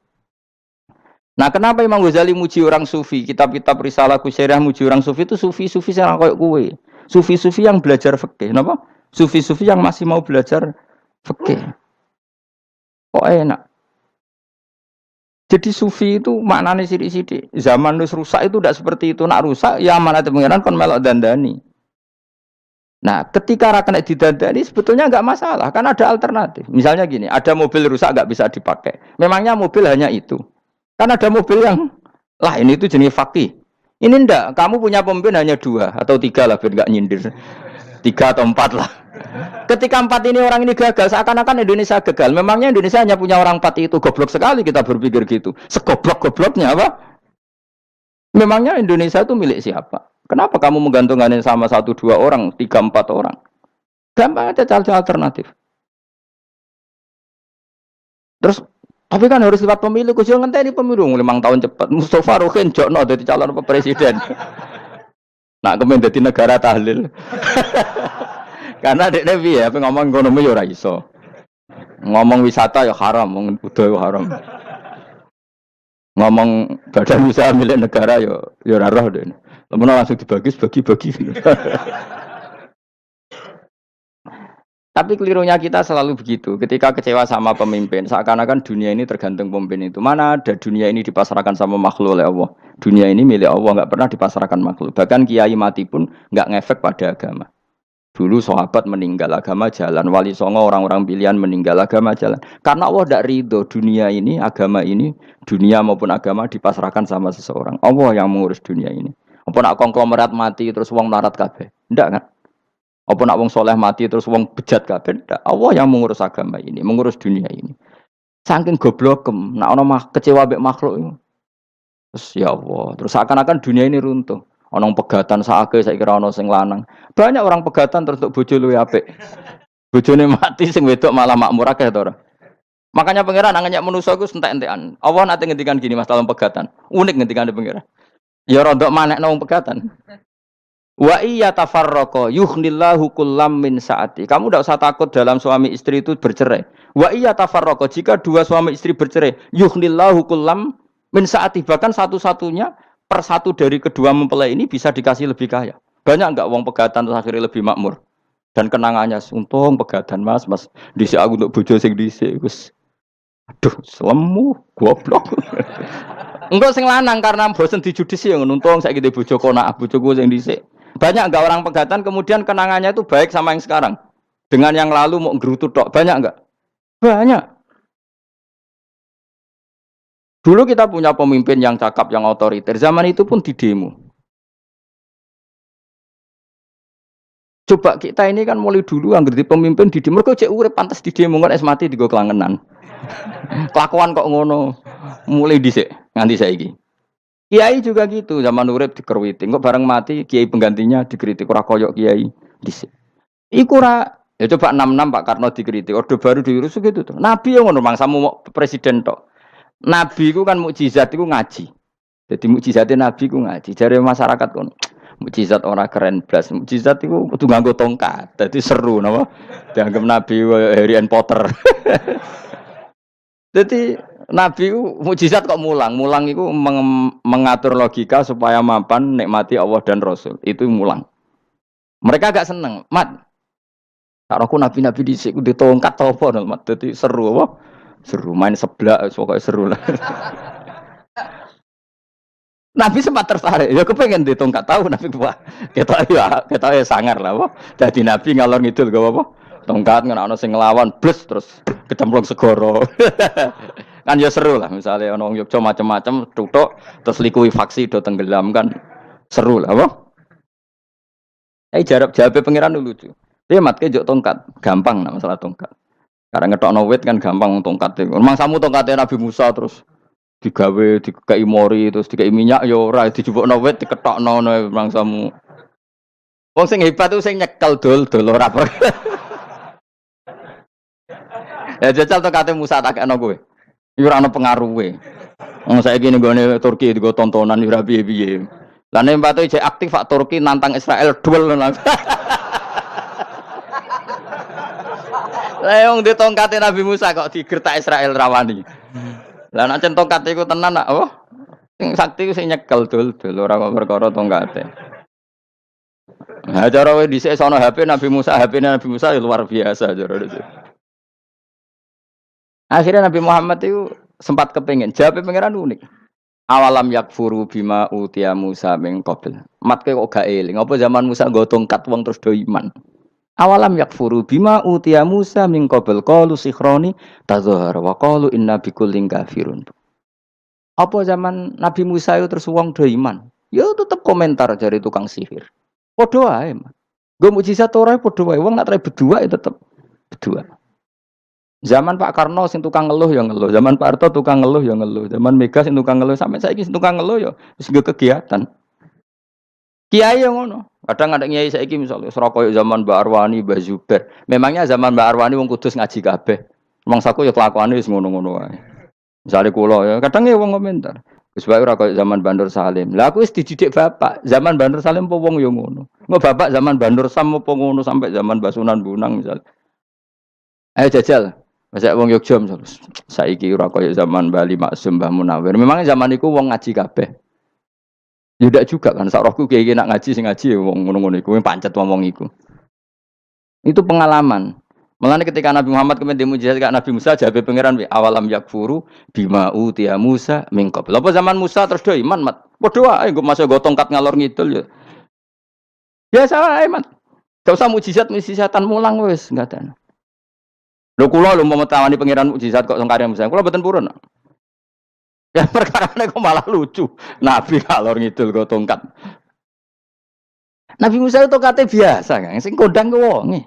Nah, kenapa Imam Ghazali muji orang sufi? Kitab-kitab Risalah Kusyariah muji orang sufi itu sufi-sufi yang kayak kue. Sufi-sufi yang belajar fikih, napa? Sufi-sufi yang masih mau belajar fikih. Kok enak? Jadi sufi itu maknanya sidik-sidik. Zaman wis rusak itu tidak seperti itu. Nak rusak ya amanat pengiran kon melok dandani. Nah, ketika rakan didandani sebetulnya nggak masalah, kan ada alternatif. Misalnya gini, ada mobil rusak nggak bisa dipakai. Memangnya mobil hanya itu? Kan ada mobil yang lah ini itu jenis fakih. Ini ndak, kamu punya pemimpin hanya 2 atau 3 lah biar nggak nyindir. 3 atau 4 lah. Ketika 4 ini orang ini gagal, seakan-akan Indonesia gagal. Memangnya Indonesia hanya punya orang 4 itu, goblok sekali kita berpikir gitu. Segoblok-gobloknya apa? Memangnya Indonesia itu milik siapa? Kenapa kamu menggantungkannya sama 1-2 orang, 3-4 orang? Gampang aja cari alternatif. Terus tapi kan harus lewat pemilu, khusus ngenteni pemilu 5 tahun cepat. Mustafa Rohin jokno jadi calon presiden. Nak kemen dadi negara tahlil. Karena dekne piye apa ngomong ekonomi ya ora iso. Ngomong wisata ya haram, ngomong budaya haram. Ngomong badan usaha milik negara ya ora roh dekne. Lamun langsung dibagi-bagi. Tapi kelirunya kita selalu begitu. Ketika kecewa sama pemimpin, seakan-akan dunia ini tergantung pemimpin itu. Mana ada dunia ini dipasrahkan sama makhluk oleh Allah. Dunia ini milik Allah, nggak pernah dipasrahkan makhluk. Bahkan kiai mati pun nggak ngefek pada agama. Dulu sahabat meninggal agama jalan, wali songo orang-orang pilihan meninggal agama jalan. Karena Allah tidak ridho dunia ini, agama ini, dunia maupun agama dipasrahkan sama seseorang. Allah yang mengurus dunia ini. Apa nak konglomerat mati terus wong melarat kabeh? Enggak kan? Apa nak wong soleh mati terus wong bejat kabeh? Enggak. Allah yang mengurus agama ini, mengurus dunia ini. Saking goblokem, nak ono kecewa mbek makhluk itu. Terus ya Allah, terus seakan-akan dunia ini runtuh. Ono pegatan saake saya kira ono sing lanang. Banyak orang pegatan terus untuk bojo luwe apik. Bojone mati sing wedok malah makmur akeh to ora. Makanya pangeran angannya manusa iku entek-entekan. Allah nate ngendikan gini Mas dalam pegatan. Unik ngendikan pangeran. Ya rondok manekno wong pegatan. Wa iya tafarraqa yughnillahu kullam min saati. Kamu tidak usah takut dalam suami istri itu bercerai. Wa iya tafarraqa jika 2 suami istri bercerai, yughnillahu kullam min saati, bahkan satu-satunya per 1 dari kedua mempelai ini bisa dikasih lebih kaya. Banyak enggak wong pegatan terus akhirnya lebih makmur. Dan kenangannya untung pegatan Mas dhisik aku untuk bojo sing dhisik wis. Aduh, selemu goblok. Enggak sing lanang karena bosen dijudisi yang nuntung saiki bojo konak bojoku sing dhisik. Banyak enggak orang pegatan kemudian kenangannya itu baik sama yang sekarang. Dengan yang lalu mau gerutu tok, banyak enggak? Banyak. Dulu kita punya pemimpin yang cakap, yang otoriter. Zaman itu pun di demo. Coba kita ini kan mulai dulu anggere di pemimpin di demo kok cek urip pantes di demo kan es mati digo kelangenan. Kelakuan kok ngono. Mulai dhisik nganti saiki. Kiai juga gitu, zaman urip dikerwiti, kok bareng mati kiai penggantinya dikritik ora koyok kiai dhisik. Iku ora ya coba 66 Pak Karno dikritik, orde baru diurus gitu tuh. Nabi yang ngono mangsamu mau presiden tok. Nabi ku kan mukjizat iku ngaji. Jadi mukjizate Nabi ku ngaji. Jare masyarakat kono. Mukjizat ora keren blas. Mukjizat iku kudu nganggo tongkat. Dadi seru napa? Dianggap Nabi Harry Potter. Jadi Nabi mukjizat kok mulang. Mulang itu mengatur logika supaya mapan nikmati Allah dan Rasul. Itu mulang. Mereka agak seneng. Mat, kalau aku nabi-nabi dhisik ku ditongkat to apa mat. Dadi seru apa? Seru main seblak pokoknya seru lah. Nabi sempat tertarik. Ya kepengen ditongkat tahu Nabi wah. Kita ya sangar lah apa. Dadi Nabi ngalor ngidul gak apa? Tongkat ngono sing nglawan blus terus kecemplung segoro. Kan ya seru lah misalnya ono wong Yogya macam-macam tutuk terus likuifaksi do tenggelam kan seru lah apa? Jawab pangeran lucu. Dia mat ke jok tongkat, gampang nah masalah tongkat. Karena ngetokno wit kan gampang tongkat. Memang samu tongkatnya Nabi Musa terus digawe dikai mori terus dikai minyak ya ora dijupukno wit diketokno memang samu. Wong sing hebat itu sing nyekel dol ora perkara. Ya jajal to kate Musa tak kena kowe. Iku ora ono pengaruhe. Wong saiki ning gone Turki digo tontonan ora piye-piye. Lah nek mbate jek aktif Pak Turki nantang Israel duel langsung. Lah wong di tongkate Nabi Musa kok digertak Israel rawani. Lah nek tongkat iku tenan nak oh sing sakti ku sing nyekel dul ora kok perkara tongkate. Nah cara kowe dhisik sono HP Nabi Musa, HP-ne Nabi Musa ya luar biasa cara itu. Akhirnya Nabi Muhammad itu sempat kepengin jawab pangeran unik. Awalam yakfuru bima utia Musa min qabl. Matke kok gak eling. Apa zaman Musa nggo tongkat wong terus do iman. Awalam yakfuru bima utia Musa min qabl qalu sikhroni tazahar wa qalu inna bikullin kafirun. Apa zaman Nabi Musa itu terus wong do iman. Ya tetep komentar dari tukang sihir. Padha wae. Nggo mukjizat ora padha wae. Wong nak trai berdua ya tetep berdua. Zaman Pak Karno sing tukang ngeluh ya ngeluh, zaman Pak Harto tukang ngeluh ya ngeluh, zaman Mega sing tukang ngeluh sampai saiki sing tukang ngeluh ya wis kegiatan. Kiai yang ngono. Kadang ada kiai saiki misalnya Surabaya zaman Mbak Arwani, Mbak Zubair. Memangnya zaman Mbak Arwani wong Kudus ngaji kabeh. Mangsaku ya kelakuane wis ngono-ngono wae. Misale kula ya kadang ya wong komentar. Wis wae ora koyo zaman Bandur Salim. Lah aku wis dididik bapak, zaman Bandur Salim apa wong ya ngono. Engko bapak zaman Bandur Sam apa ngono sampai zaman Basunan Bunang misal. Ayo jajal. Masa wong Yogya misalnya, saiki ora kaya zaman Bali Maksum Mbah Munawir. Memangnya zaman iku wong ngaji kabeh. Ya ndak juga kan, sak rohku kiye nak ngaji sing ngaji ya wong ngono-ngono iku, pancet ngomong iku. Itu pengalaman. Mulane ketika Nabi Muhammad kemudian mujizat kak Nabi Musa jabe pangeran we awalam yakfuru bima utiya Musa min qabl. Apa zaman Musa terus do iman mat. Padha wae engko masuk go tongkat ngalor ngidul ya. Biasa wae mat. Gak usah mujizat-mujizatan mulang wis enggak ada. Lho kula lho mau tawani pangeran mukjizat kok sangkare Musa. Kula mboten purun. Ya perkarane kok malah lucu. Nabi kalor ngidul go tongkat. Nabi Musa itu tongkate biasa kan, sing kondang ku wonge.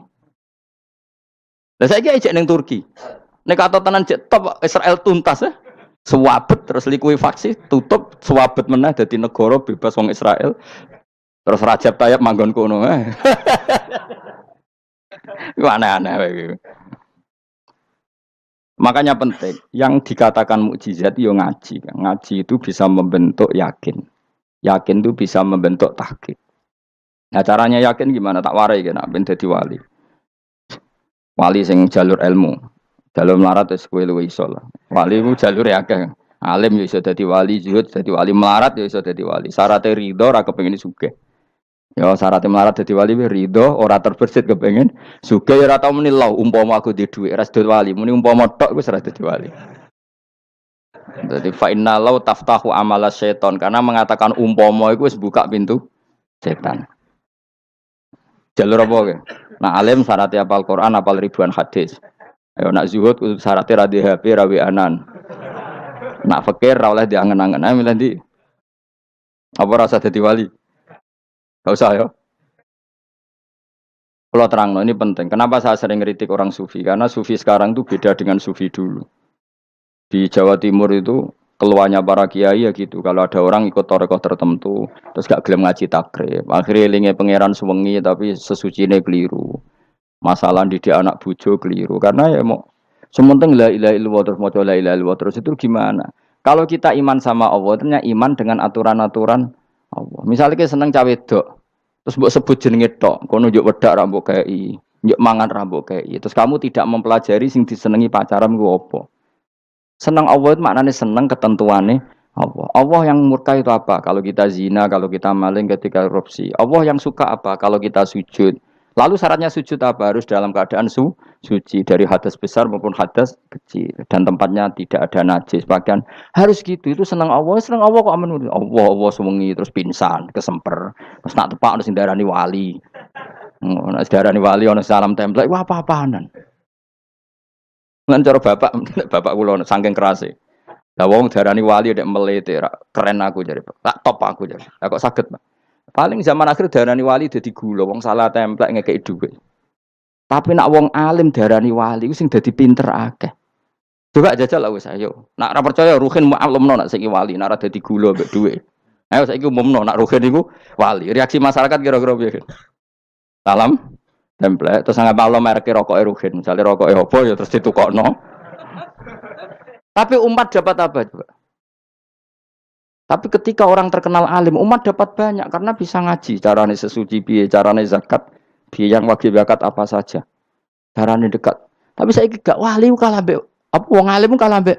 Lah saiki ejek ning Turki. Nek kata tenan jek top Israel tuntas ya. Suwabet terus likuifaksi, tutup suwabet meneh dadi negara bebas wong Israel. Terus Rajab Tayyip manggon kono. Iku aneh-aneh wae. Makanya penting, yang dikatakan mukjizat yo ngaji. Ngaji itu bisa membentuk yakin. Yakin itu bisa membentuk tahqiq. Nah caranya yakin gimana? Tak warai kan, ben dadi wali. Wali sing jalur ilmu. Jalur melarat wis kowe luwih iso lah. Wali ku jalur akeh. Alim yo iso dadi wali, zuhud dadi wali, melarat yo iso dadi wali. Syaratnya ridho ora kepengin sugih. Ya syaratnya melarat dadi wali ridho ora terbersit kepengin sugih ora tau muni lho umpama aku di dhuwit ora dadi wali muni umpama tok wis ora dadi wali. Jadi fa inna law taftahu amala syaiton karena mengatakan umpama iku wis buka pintu setan. Jalur apa ke? Nah alim syaratnya hafal Quran, hafal ribuan hadis. Ayo nak zuhud syaratnya ra di HP, ra anan. Nak fakir ra oleh diangen-angen. Ayo milih ndi? Apa rasa dadi wali? Gak usah ya. Kalau terang, ini penting. Kenapa saya sering kritik orang sufi? Karena sufi sekarang itu beda dengan sufi dulu. Di Jawa Timur itu keluarnya para kiai ya gitu. Kalau ada orang ikut torekoh tertentu, terus gak gelem ngaji takrib. Akhirnya linge pangeran suwengi tapi sesucine keliru. Masalah didik anak bojo keliru. Karena ya mau sementing la ilaha illallah terus maca la ilaha illallah terus itu gimana? Kalau kita iman sama Allah, ternyata iman dengan aturan-aturan Allah. Misalnya kita seneng cawe wedok, terus mbok sebut jenenge tok, kono njuk wedak ra mbok kei, njuk mangan ra mbok kei. Terus kamu tidak mempelajari sing disenengi pacaran ku apa? Seneng Allah itu maknanya seneng ketentuannya Allah. Allah yang murka itu apa? Kalau kita zina, kalau kita maling, ketika korupsi. Allah yang suka apa? Kalau kita sujud. Lalu syaratnya sujud apa? Harus dalam keadaan suci dari hadas besar maupun hadas kecil dan tempatnya tidak ada najis. Bahkan harus gitu. Itu senang Allah kok aman. Allah sewengi terus pingsan, kesemper. Terus nak tepak harus darani wali. Nak darani wali ono salam template. Wah apa-apaanan. Ngan cara bapak kula saking kerase. Lah wong darani wali nek melete keren aku jare. Tak top aku jare. Lah kok saged, Pak? Paling zaman akhir darani wali dadi gula, wong salah templek ngekeki dhuwit. Tapi nak wong alim darani wali ku sing dadi pinter akeh. Coba jajal lah wis ayo. Nak ora percaya ruhin mu'allimno nak saiki wali, nak ora dadi gula mbek dhuwit. Ayo saiki umumno nak ruhin iku wali. Reaksi masyarakat kira-kira piye? Salam template terus nggak malam merek rokok Ruhin, misalnya rokok apa ya terus ditukokno. Tapi umat dapat apa juga? Tapi ketika orang terkenal alim, umat dapat banyak karena bisa ngaji, carane sesuci piye, carane zakat, piye yang wajib zakat apa saja. Carane dekat. Tapi saya gak wali kalah mbek apa wong alim kalah mbek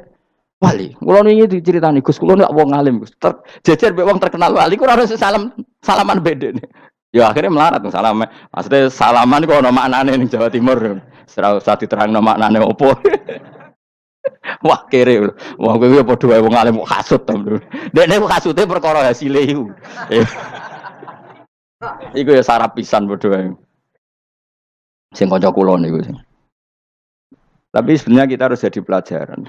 wali. Kulo niki diceritani Gus, kulo ndak wong alim Gus. Jejer mbek wong terkenal wali ku ora salaman beda nih. Ya akhirnya melarat salam. Maksudnya salaman kok ono maknane ning Jawa Timur. Ora usah diterangno maknane opo. Wah kere. Wong kowe padha wae wong alim kok kasut to. Dekne kok kasute perkara hasile iku. Iku ya sarap pisan padha wae. Sing kanca kula niku sing. Tapi sebenarnya kita harus jadi pelajaran.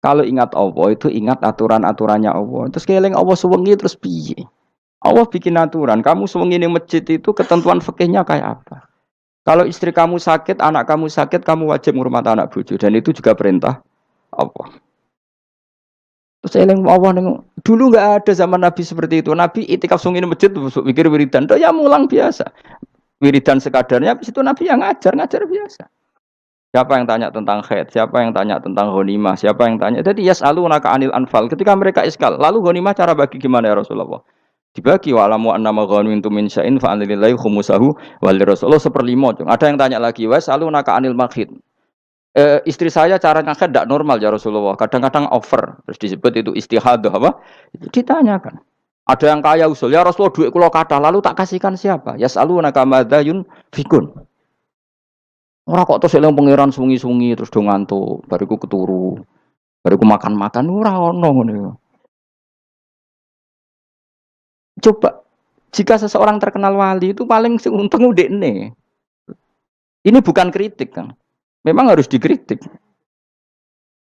Kalau ingat Allah itu ingat aturan-aturannya Allah. Terus keling Allah suwengi terus piye? Allah bikin aturan. Kamu suwengi ning masjid itu ketentuan fikihnya kayak apa? Kalau istri kamu sakit, anak kamu sakit, kamu wajib ngurmat anak bojo dan itu juga perintah Allah. Terus eling Allah dulu nggak ada zaman Nabi seperti itu. Nabi itikaf suwengi ning masjid pikir wiridan, ya mulang biasa. Wiridan sekadarnya, habis itu Nabi yang ngajar biasa. Siapa yang tanya tentang khaid? Siapa yang tanya tentang ghanimah? Siapa yang tanya? Jadi yas'alunaka 'anil anfal. Ketika mereka iskal, lalu ghanimah cara bagi gimana ya Rasulullah? Dibagi wa alamu annama ghanimtum min syai'in fa anlillahi khumusahu wal Rasulullah 1/5. Ada yang tanya lagi, yas'alunaka 'anil makhid. Istri saya cara ngakad tidak normal ya Rasulullah. Kadang-kadang over. Terus disebut itu istihadah apa? Ditanyakan. Ada yang kaya usul, ya Rasulullah duit kula kathah lalu tak kasihkan siapa? Yas'alunaka madza yunfikun. Ora kok terus eling pangeran sungi-sungi terus do ngantuk, bariku keturu. Bariku makan-makan ora ono ngono. Coba jika seseorang terkenal wali itu paling sing untung udekne. Ini bukan kritik kan. Memang harus dikritik.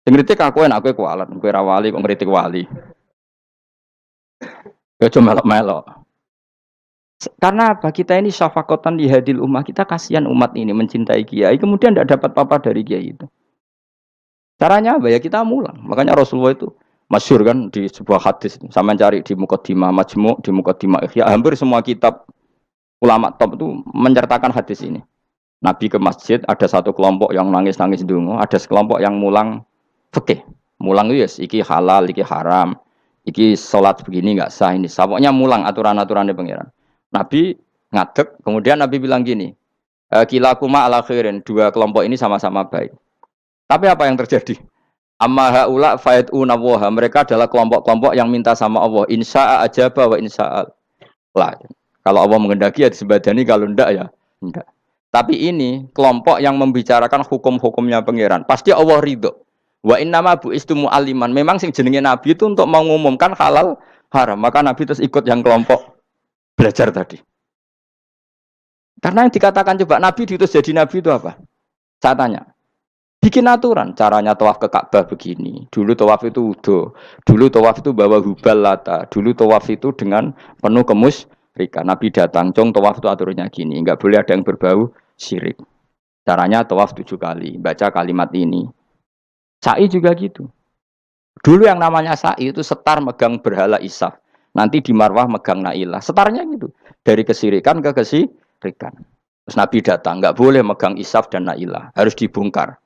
Sing kritik aku enak kowe kualat, kowe ra wali kok ngritik wali. Ya cuma melok-melok. Karena apa? Kita ini syafakotan di hadil ummah. Kita kasihan umat ini mencintai kiai. Kemudian tidak dapat apa-apa dari kiai itu. Caranya apa? Ya kita mulang. Makanya Rasulullah itu masyhur kan di sebuah hadis. Sama cari di Muqaddimah Majmu', di Muqaddimah Ihya. Hampir semua kitab ulama top itu menyertakan hadis ini. Nabi ke masjid, ada satu kelompok yang nangis-nangis dungo. Ada sekelompok yang mulang fikih. Mulang itu yes, iki halal, iki haram. Iki sholat begini nggak sah ini. Pokoknya mulang aturan-aturannya pangeran. Nabi ngadeg, kemudian Nabi bilang gini, kilakuma ala khairin, dua kelompok ini sama-sama baik. Tapi apa yang terjadi? Amma haula fa'iduna waha, mereka adalah kelompok-kelompok yang minta sama Allah, insya'a ajaba wa insya'al. Lah, kalau Allah mengendaki ya disembadani, kalau enggak ya enggak. Tapi ini kelompok yang membicarakan hukum-hukumnya pangeran, pasti Allah ridho. Wa innama bu'istu mu'alliman, memang sing jenenge Nabi itu untuk mengumumkan halal haram, maka Nabi terus ikut yang kelompok belajar tadi. Karena yang dikatakan coba Nabi diutus jadi Nabi itu apa? Saya tanya. Bikin aturan. Caranya tawaf ke Ka'bah begini. Dulu tawaf itu wudu. Dulu tawaf itu bawa hubal lata. Dulu tawaf itu dengan penuh kemusyrikan. Nabi datang. Cong tawaf itu aturannya gini. Enggak boleh ada yang berbau syirik. Caranya tawaf 7 kali. Baca kalimat ini. Sa'i juga gitu. Dulu yang namanya sa'i itu setar megang berhala Isaf. Nanti di Marwah megang Nailah. Setarnya gitu. Dari kesirikan ke kesirikan. Terus Nabi datang. Enggak boleh megang Isaf dan Nailah. Harus dibongkar.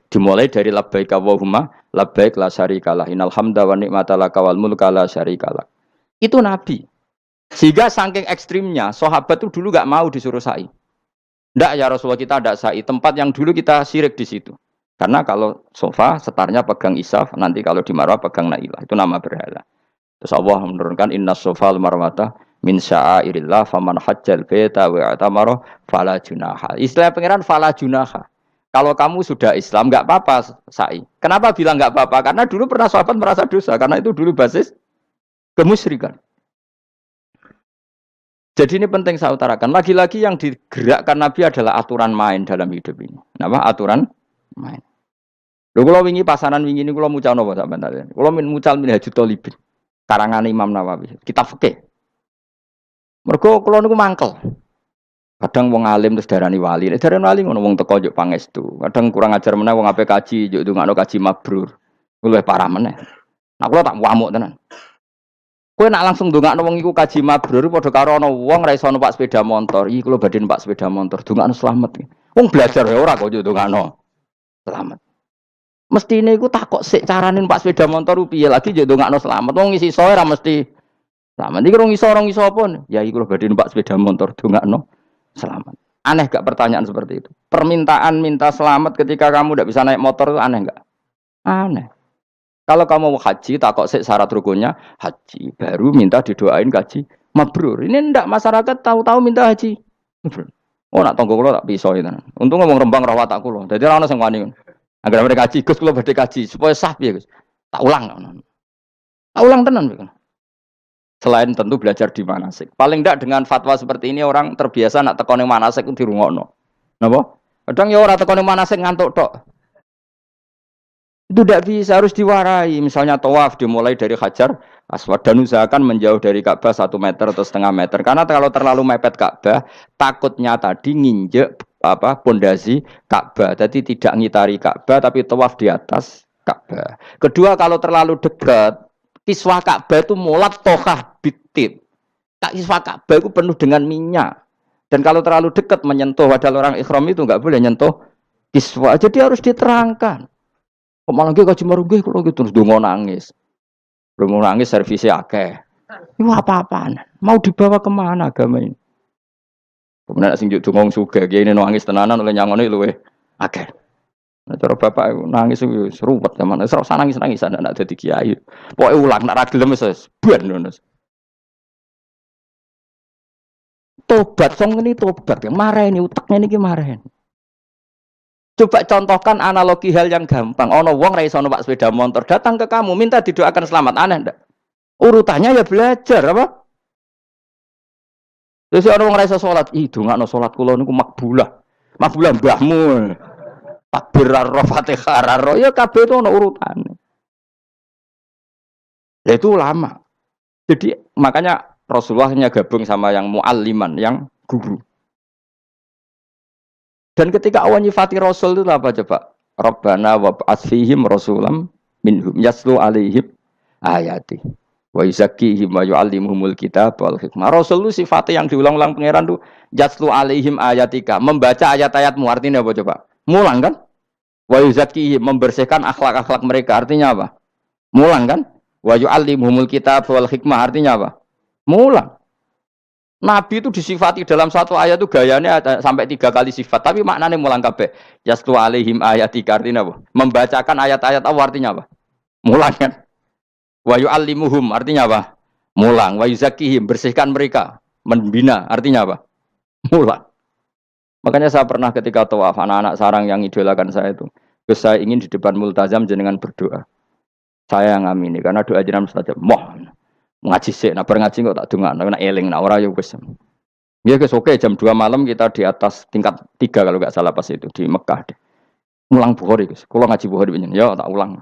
Dimulai dari labbaik Allahumma labbaik la syarikalah. Innal hamda wa ni'mata laka wal mulka la syarikalah. Itu Nabi. Sehingga saking ekstrimnya, sahabat itu dulu enggak mau disuruh sa'i. Enggak ya Rasulullah, kita ada sa'i. Tempat yang dulu kita syirik di situ. Karena kalau sofa setarnya pegang Isaf. Nanti kalau di Marwah pegang Nailah. Itu nama berhala. Terus Allah menurunkan inna sofal marwata min sya'airillah faman hajjal baita wa atamara fala junaha. Istilah pangeran fala junaha. Kalau kamu sudah Islam enggak apa-apa sa'i. Kenapa bilang enggak apa-apa? Karena dulu pernah sahabat merasa dosa karena itu dulu basis kemusyrikan. Jadi ini penting saya utarakan. Lagi-lagi yang digerakkan Nabi adalah aturan main dalam hidup ini. Apa? Aturan main. Lho kula wingi pasanan wingi niku kula mucal napa sampean tadi. Kula mucal Minhajul Thalibin. Karangan Imam Nawawi, kitab fikih. Mergo kula niku mangkel. Kadang wong alim terus darani wali. Nek darani wali ngono wong teko njuk pangestu. Kadang kurang ajar meneh wong ape kaji njuk ndongakno kaji mabrur. Luwih parah meneh. Nah kula tak wamuk tenan. Kowe nak langsung ndongakno wong iku kaji mabrur padha karo ana wong ra iso numpak sepeda motor. Iki kula badhe numpak sepeda motor, ndongakno slamet. Wong belajar ya ora kok yo ndongakno slamet. Mestine iku takok sik carane numpak sepeda motor piye lagi yo ndongakno slamet. Wong isi soe ra mesti slamet. Iki rong iso apa? Ya iki kula badhe numpak sepeda motor, ndongakno selamat. Aneh gak pertanyaan seperti itu? Permintaan minta selamat ketika kamu tidak bisa naik motor itu aneh gak? Aneh. Kalau kamu mau haji, takok syarat rukunnya haji, baru minta didoain haji mabrur. Ini ndak masyarakat tahu-tahu minta haji. Oh nak tonggo kula tak pisau itu. Untung ngomong Rembang rawat aku loh. Jadi orang sing wani. Agar mereka haji, Gus kula badhe haji supaya sah piye Gus. Tak ulang. Tak ulang tenan Gus. Selain tentu belajar di manasik. Paling ndak dengan fatwa seperti ini orang terbiasa nak tekone manasik ku dirungokno. Napa? Kadang ya ora tekone manasik ngantuk tok. Itu tidak bisa, harus diwarai. Misalnya tawaf dimulai dari Hajar Aswad dan usahakan menjauh dari Ka'bah 1 meter atau setengah meter. Karena kalau terlalu mepet Ka'bah, takutnya tadi nginjek pondasi Ka'bah. Jadi tidak ngitari Ka'bah, tapi tawaf di atas Ka'bah. Kedua, kalau terlalu dekat, kiswah Ka'bah itu mulat tohah bitit. Kiswah Ka'bah itu penuh dengan minyak. Dan kalau terlalu dekat menyentuh, padahal orang ikhram itu nggak boleh nyentuh kiswah. Jadi harus diterangkan. Kok malah kaji marungge kalau gitu terus dongo nangis. Dongo nangis servisnya akeh. Itu apa-apaan? Mau dibawa kemana agama ini? Kemudian sing juk dongo sugih kiai nangis tenanan oleh nyangone luwe akeh. Nah cara bapak nangis itu seruwet zaman. Wis ora nangis-nangisan anak dadi kiai. Pokoke ulang nek ra gelem wis ben ngono. Tobat song ini tobat ya mareni utekne niki mareni. Coba contohkan analogi hal yang gampang. Ono wong ra iso numpak sepeda motor, datang ke kamu minta didoakan selamat, aneh ndak? Urutannya ya belajar apa? Terus ono wong ra iso salat, ih dongakno salat kula niku makbulah. Makbulah mbahmu. Takbir ar Fatihah ar ya kabeh itu ono urutane. Ya itu lama. Jadi makanya Rasulullahnya gabung sama yang mualliman, yang guru. Dan ketika awan nyifati Rasul itu apa coba? Rabbana wab'ats fihim rasulam minhum yaslu alaihim ayati wa yuzakkihim wa yu'allimuhumul kitab wal hikmah. Rasul itu sifatnya yang diulang-ulang pangeran tuh yaslu alaihim ayatika, membaca ayat-ayatmu, artinya apa coba? Mulang kan? Wa yuzakkihim, membersihkan akhlak-akhlak mereka, artinya apa? Mulang kan? Wa yu'allimuhumul kitab wal hikmah, artinya apa? Mulang. Nabi itu disifati dalam satu ayat itu gayanya sampai 3 kali sifat, tapi maknanya mulang kabeh. Yaslu alaihim ayatika, artinya apa? Membacakan ayat-ayat Allah, artinya apa? Mulang kan? Wa yu'allimuhum, artinya apa? Mulang. Wa yuzakkihim, bersihkan mereka, membina, artinya apa? Mulang. Makanya saya pernah ketika tawaf, anak-anak sarang yang idolakan saya itu, terus saya ingin di depan multazam jenengan berdoa. Saya yang amini, karena doa jenengan mustajab. Ngaji sih, nah ngaji kok tak dongakno, nak eling, nak ora ya wis. Ya guys, oke jam 2 malam kita di atas tingkat 3 kalau nggak salah pas itu di Mekah deh. Ulang Bukhari guys, kalau ngaji Bukhari begini, ya tak ulang.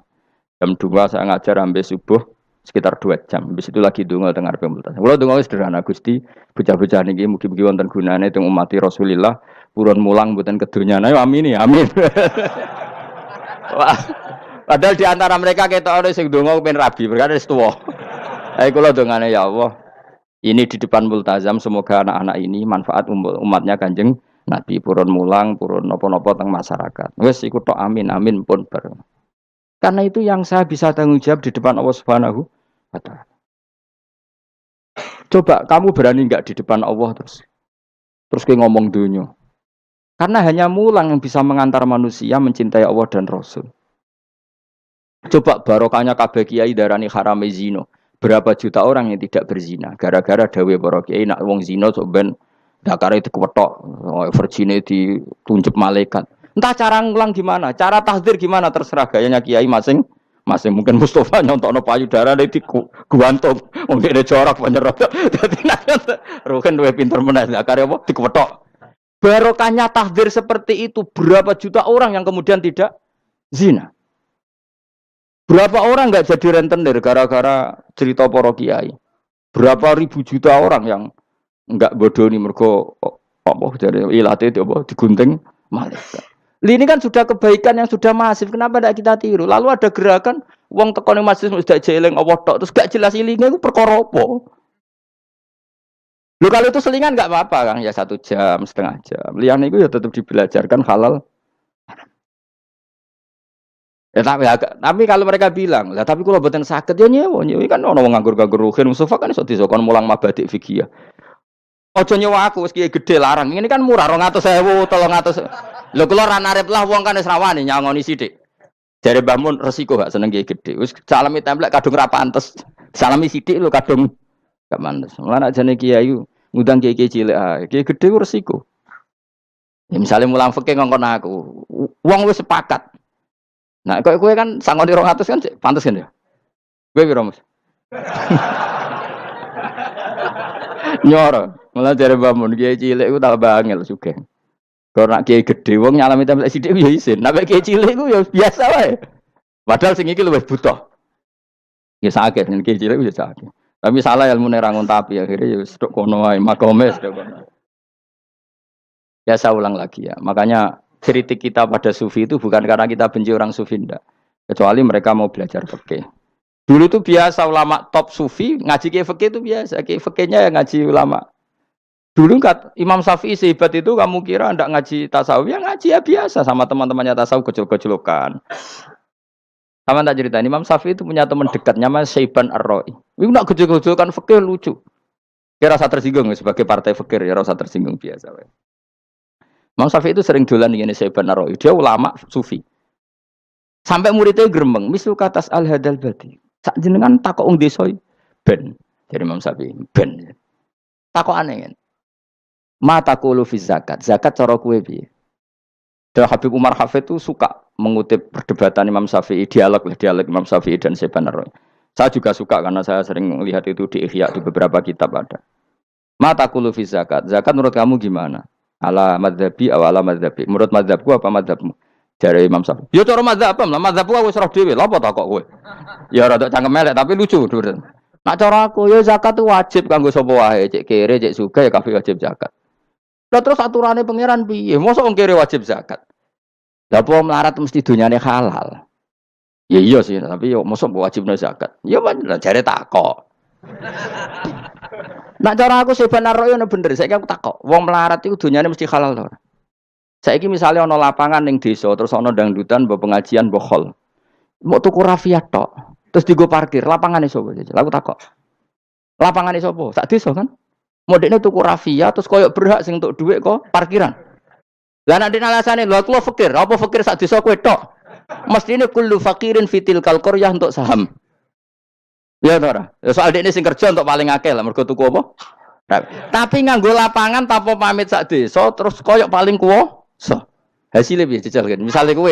Jam 2 saya ngajar sampai subuh sekitar 2 jam. Habis itu lagi donga dengar pemultasan. Kalau donga sederhana Gusti, bocah-bocah niki mugi-mugi wonten gunane teng umati Rasulillah, purun mulang mboten kedunyane. Amin ya, amin. Padahal di antara mereka ketok ana sing donga pengen rabi, berkata wis tuwa. Ayo kula dongane ya Allah. Ini di depan multazam semoga anak-anak ini manfaat umatnya Kanjeng Nabi, purun mulang, purun napa-napa teng masyarakat. Wis iku tok amin amin pun bareng. Karena itu yang saya bisa tanggung jawab di depan Allah Subhanahu wa taala. Coba kamu berani enggak di depan Allah terus kayak ngomong dunia. Karena hanya mulang yang bisa mengantar manusia mencintai Allah dan Rasul. Coba barokahnya kabeh kiai darani harame zina. Berapa juta orang yang tidak berzina gara-gara dawe para kiai nak wong zina sok ben dakare dikwetok, virgine ditunjuk malaikat. Entah cara ngulang gimana, cara tahdzir gimana terserah gayanya kiai masing-masing. Mungkin Mustafa nyontokno payudara di guantung, mungkin ada corak penyerot. Dadi nek roken duwe pinter meneh dakare apa dikwetok. Barokahnya tahdzir seperti itu, berapa juta orang yang kemudian tidak zina. Berapa orang nggak jadi rentenir gara-gara cerita para kiai? Berapa ribu juta orang yang nggak bodoni mergo apa jadi ilate itu apa digunting malaikat. Ini kan sudah kebaikan yang sudah masif. Kenapa tidak kita tiru? Lalu ada gerakan Wong teko ning masjid wis dak jeling Allah tok terus gak jelas ilinge iku perkara apa? Lho kalau itu selingan enggak apa-apa Kang, ya 1 jam, setengah jam. Liyane iku ya tetep dibelajarkan halal. Ya tapi kalau mereka bilang, lah tapi kalau mboten saged ya nyewa kan ono wong nganggur-nganggur ruhin Mustafa kan iso disokon mulang mabadik fikih. Ojo nyewa aku wis kiye gedhe larang. Ini kan murah 200.000, 300. Lho kula ra narep lah wong kan wis rawani nyangoni sithik. Jare Mbah Mun resiko gak seneng kiye gedhe. Wis salami templek kadung ra pantes. Salami sithik lho kadung gak pantes. Mulane jane kiai ngundang kiai cilik ae. Kiai gedhe ku resiko. Ya misalnya mulang fikih ngongkon aku. Wong wis sepakat. Nah, kowe kan sangoni 200 kan pantes kan ya? Kowe piro, Mas? Nyoro, malah jare bangun kiai cilik iku tak bangel sugih. Kok nak kiai gedhe wong nyalami templek sithik ya isin. Nek kiai cilik iku ya biasa wae. Padahal sing iki luwih butuh. Ya sakit nek kiai cilik ya sakit. Tapi salah ilmune ra ngontapi akhirnya ya wis tok kono wae makome tok kono. Ya saya ulang lagi ya. Makanya kritik kita pada sufi itu bukan karena kita benci orang sufi enggak. Kecuali mereka mau belajar fikih. Dulu itu biasa ulama top sufi ngaji kiai fikih itu biasa. Kiai fikihnya yang ngaji ulama. Dulu kan Imam Syafi'i sehebat itu kamu kira ndak ngaji tasawuf ya ngaji ya biasa sama teman-temannya tasawuf kecil-kecilokan. Sama tak cerita Imam Syafi'i itu punya teman dekatnya Mas Syaiban Ar-Ra'i. Itu nak kecil-kecilokan fikih lucu. Kira rasa tersinggung sebagai partai fikih ya rasa tersinggung biasa. Imam Syafi'i itu sering dolan ngene Syaiban Ar-Ra'i. Dia ulama sufi. Sampai muridnya gremeng, misu katas al-hadal badi. Sak jenengan takok wong desa ben. Dari Imam Syafi'i, ben. Takok aneh kan. Ma taqulu fi zakat. Zakat cara kowe piye? Dan Habib Umar Hafid itu suka mengutip perdebatan Imam Syafi'i, dialog Imam Syafi'i dan Syaiban Ar-Ra'i. Saya juga suka karena saya sering melihat itu di Ihya di beberapa kitab ada. Ma taqulu fi zakat. Zakat menurut kamu gimana? Ala madzhabi atau ala madzhabi. Menurut madzhabku apa madzhabmu? Dari Imam Syafi'i. Ya cara madzhab apa? Madzhabku wis roh dhewe. Lha apa tak kok kowe? Ya rada cangkem elek tapi lucu, Dur. Nak cara aku ya zakat itu wajib kanggo sapa wae, cek kere, cek sugih ya kabeh wajib zakat. Lah terus aturane pangeran piye? Mosok wong kere wajib zakat. Lah apa melarat mesti dunyane halal. Ya iya sih, tapi yo mosok wajibna zakat. Ya jare takok. Nak cara aku sebenarnya ono bener, saiki aku takok, wong melarat iku dunyane mesti halal to. Saiki misalnya ono lapangan ning desa terus ono dangdutan mbok pengajian mbok hol. Mbok tuku rafiat tok, terus digo parkir, lapangane sapa? Aku takok. Lapangane sapa? Sak desa kan? Modekne tuku rafiat terus koyo berhak sing entuk dhuwit kok parkiran. Lah nek dene alasane lho aku fakir, apa fakir sak desa kowe tok? Mestine kullu fakirin fitil qaryah untuk saham. Ya ora. Soal dekne sing kerja untuk paling akeh lah mergo tuku apa? Tapi nganggo lapangan tanpa pamit sak desa terus koyok paling kuwasa. Hasilnya piye jajal kan. Misale kowe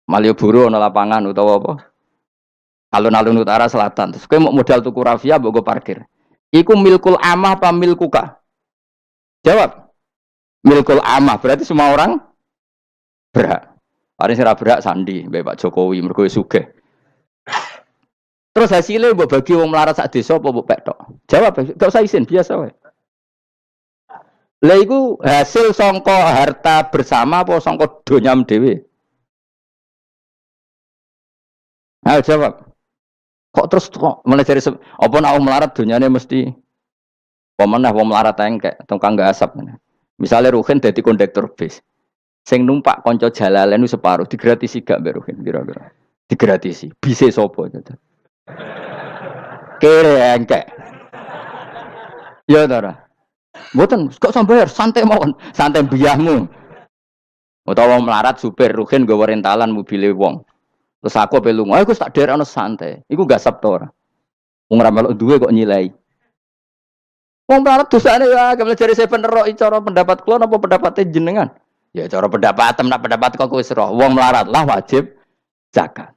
Malioboro ana lapangan utawa apa? Alun-alun utara selatan. Terus kowe mau modal tuku rafia mbok go parkir. Iku milkul amah apa milkuka? Jawab. Milkul amah berarti semua orang berhak. Paling sing ra berhak sandi mbek Pak Jokowi mergo sugih. Terus hasilnya mbok bagi wong melarat sak desa apa mbok pek tok? Jawab, gak usah izin, biasa wae. Lah iku hasil sangka harta bersama apa sangka donyam dhewe? Ayo jawab. Kok terus kok mulai dari apa nak wong melarat donyane mesti pemenah wong melarat engkek tukang gak asap. Misalnya Ruhin dadi kondektur bis. Sing numpak kanca jalalen ku separuh digratisi gak mbek Ruhin kira-kira. Digratisi. Bise sapa gitu. Kere engkek. Ya ora. Mboten kok sambayar santai mawon, santai mbiyahmu. Utawa melarat supir Ruhin nggawa rentalan mobile wong. Terus aku ape lunga, aku tak derekno santai. Iku gak sabto ora. Wong ra melok duwe kok nyilai. Wong melarat dosane ya gak jare saya penerok cara pendapat kula napa pendapate jenengan? Ya cara pendapat nak pendapat kok wis roh. Wong melarat lah wajib zakat.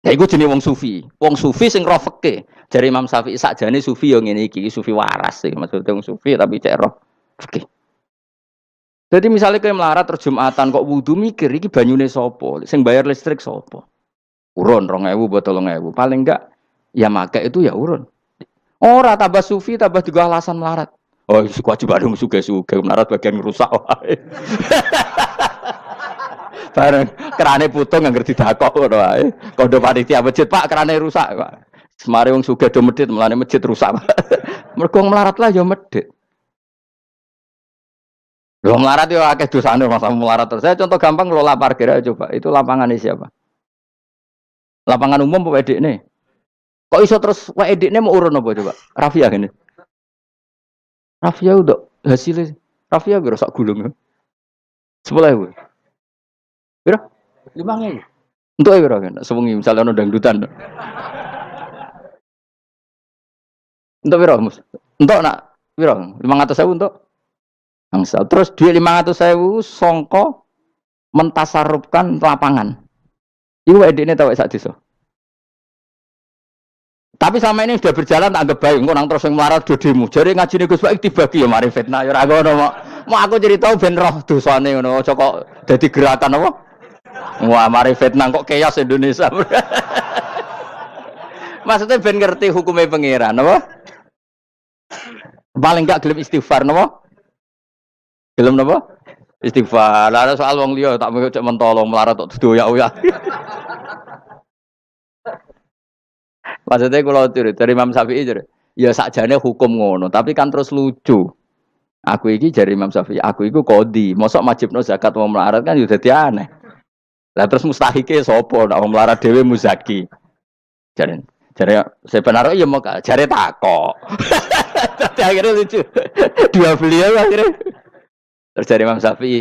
Ya iku jenenge wong sufi. Wong sufi sing roh fikih. Jare Imam Syafi'i sakjane sufi yo ngene iki, sufi waras sih. Maksudnya wong sufi tapi cek roh fikih. Jadi misalnya kowe melarat terus Jumatan kok wudu mikir iki banyune sapa? Sing bayar listrik sapa? Urun 2.000 botol 3.000. Paling enggak ya make itu ya urun. Ora tambah sufi tambah juga alasan melarat. Oh, kewajiban sugih-sugih melarat bagian rusak wae. Bareng kerane putung anggar didakok ngono wae. Kondo panitia masjid, Pak, kerane rusak, Pak. Semare wong sugih do medhit, mulane masjid rusak. Mergo melarat lah ya medhit. Lho melarat yo akeh dosane masa melarat terus. Saya contoh gampang ngelola parkir aja coba. Itu lapangannya siapa? Lapangan umum apa edikne? Kok iso terus wae edikne mau urun apa coba? Rafia gini. Rafia udah hasilnya. Rafia kira sak gulung. 10.000. Piro? 5.000. Untuk piro kan? Sewengi misalnya ono dangdutan. Untuk piro, Mus? Untuk nak piro? 500.000 untuk angsal. Terus duit 500.000 songko mentasarufkan lapangan. Iku edikne tau sak desa. Tapi sama ini sudah berjalan tak anggap baik. Engko nang terus sing melarat do demo. Jare ngajine Gus Baik dibagi ya mari fitnah ya ora ngono mau. Mau aku cerita ben roh dosane ngono. Aja kok dadi gerakan apa? Wah, mari fitnah kok chaos Indonesia. Maksudnya ben ngerti hukumnya pangeran apa? Paling enggak gelem istighfar napa? Gelem napa? Istighfar. Lah soal wong liya tak cek mentolong melarat tok doyak-oyak. Maksudnya kalau dari Imam Syafi'i ya sakjane hukum ngono, tapi kan terus lucu. Aku iki dari Imam Syafi'i, aku iku kodi, mosok majibno zakat wong melarat kan ya dadi aneh. Lah terus mustahike sapa nek wong melarat dhewe muzaki. Jare sebenarnya ya mau jare takok. Tapi akhirnya lucu. Dua beliau akhirnya. Terus dari Imam Syafi'i,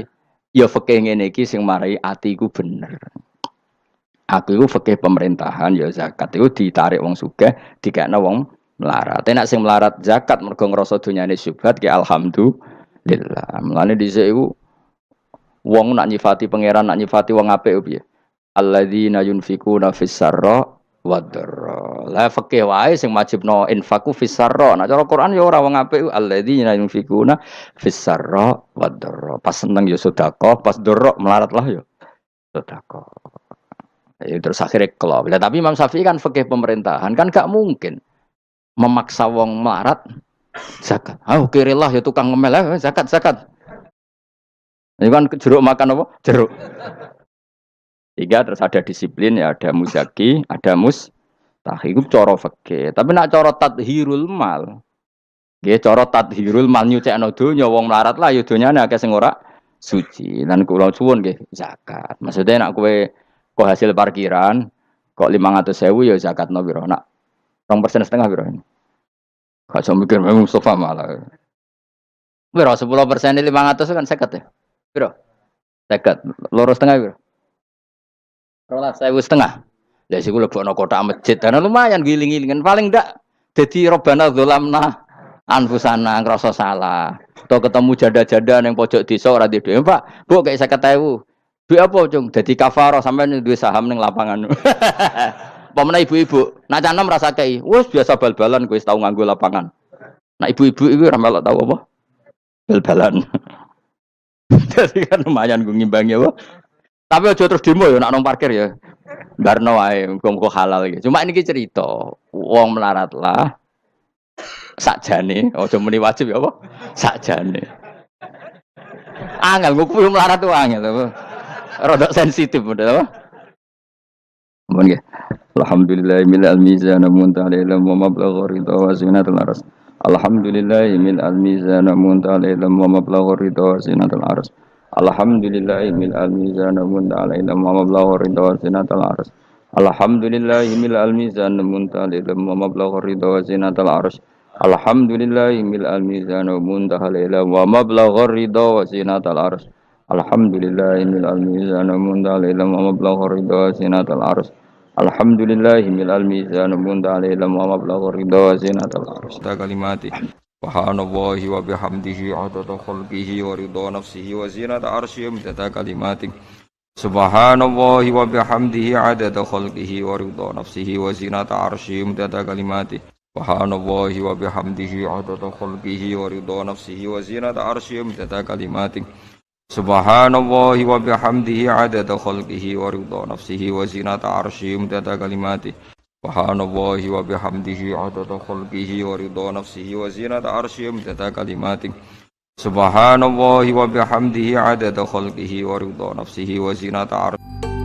ya fikih ngene iki sing marai atiku bener. Aku itu fikih pemerintahan ya zakat itu ditarik wong sugih dikekno wong melarat. Nek sing melarat zakat mergo ngrasa dunyane syubhat ki alhamdulillah. Mulane dhisik iku wong nak nyifati pangeran nak nyifati wong apik piye? Alladzina yunfikuna fis sarra wad dharra. La fikih wae sing wajibno infaku fis sarra. Nek cara Quran ya ora wong apik alladzina yunfikuna fis sarra wad dharra. Pas seneng ya sedekah, pas dharra melarat lah ya sedekah. Terus akhirnya kelop. Tapi Imam Syafi'i kan fikih pemerintahan kan gak mungkin memaksa wong melarat zakat. Kirilah ya tukang ngemel zakat. Ini kan jeruk makan apa? Jeruk. Tiga terus ada disiplin ya ada muzaki, ada mustahik. Itu cara fikih. Tapi nak cara tadhirul mal. Nggih cara tadhirul mal nyucekno donya wong melarat lah ya donyane akeh sing ora suci. Lan kula suwun nggih zakat. Maksudnya nak kowe kok hasil parkiran kok 500.000 ya zakatno piro nak 2,5% piro ini gak usah mikir memang Mustafa malah piro 10% 500 kan 50 ya piro 50 loro setengah piro 2.500 ya sik lebokno kotak masjid dan lumayan giling-gilingan paling ndak dadi robana dzalamna anfusana ngrasa salah atau ketemu janda-janda ning pojok desa ora di dhuwit Pak Bu kayak 50.000 duit apa cung? Jadi kafarah sampai duit saham neng lapangan. Pemene ibu-ibu, nak canom rasa kei, wes biasa bal-balan gue tahu nganggo lapangan. Nah ibu-ibu itu ramelok tahu apa? Bal-balan. Jadi kan lumayan gue ngimbangi apa? Tapi aja terus demo ya nak nong parkir ya. Barno wae muga halal iki. Cuma ini cerita, wong melarat lah. Sakjane, aja muni wajib ya apa? Sakjane. Angel gue kuwi melarat tuh angel. Rodok sensitif model apa? Mohon nggih. Alhamdulillah mil al-mizan muntaha ilmu wa mablagh ridha wa zinatul arsy. Alhamdulillah mil al-mizan muntaha ilmu wa mablagh ridha wa zinatul arsy. Alhamdulillah mil al-mizan muntaha ilmu wa mablagh ridha wa zinatul arsy. Alhamdulillah mil al-mizan muntaha ilmu wa mablagh ridha wa zinatul arsy. Alhamdulillah mil al-mizan muntaha ilmu wa mablagh ridha wa zinatul arsy. Alhamdulillah mil al-mizan muntaha ilmu wa mablagh ridha wa zinatul arsy. Alhamdulillah mil al-mizan muntaha ilmu wa mablagh ridha wa zinatul arsy. Ta kalimati subhanallahi wa bihamdihi adada khalqihi wa ridha nafsihi wa zinata arsy ta kalimati subhanallahi wa bihamdihi adada khalqihi wa ridha nafsihi wa zinata arsy ta kalimati subhanallahi wa bihamdihi adada khalqihi wa ridha nafsihi wa zinata arsy ta kalimati Subhanallahi wa bihamdihi adada khalqihi wa ridha nafsihi wa zinata arsyihi mudada kalimati Subhanallahi wa bihamdihi adada khalqihi wa ridha nafsihi wa zinata arsyihi mudada kalimati Subhanallahi wa bihamdihi adada khalqihi wa ridha nafsihi wa zinata arsh.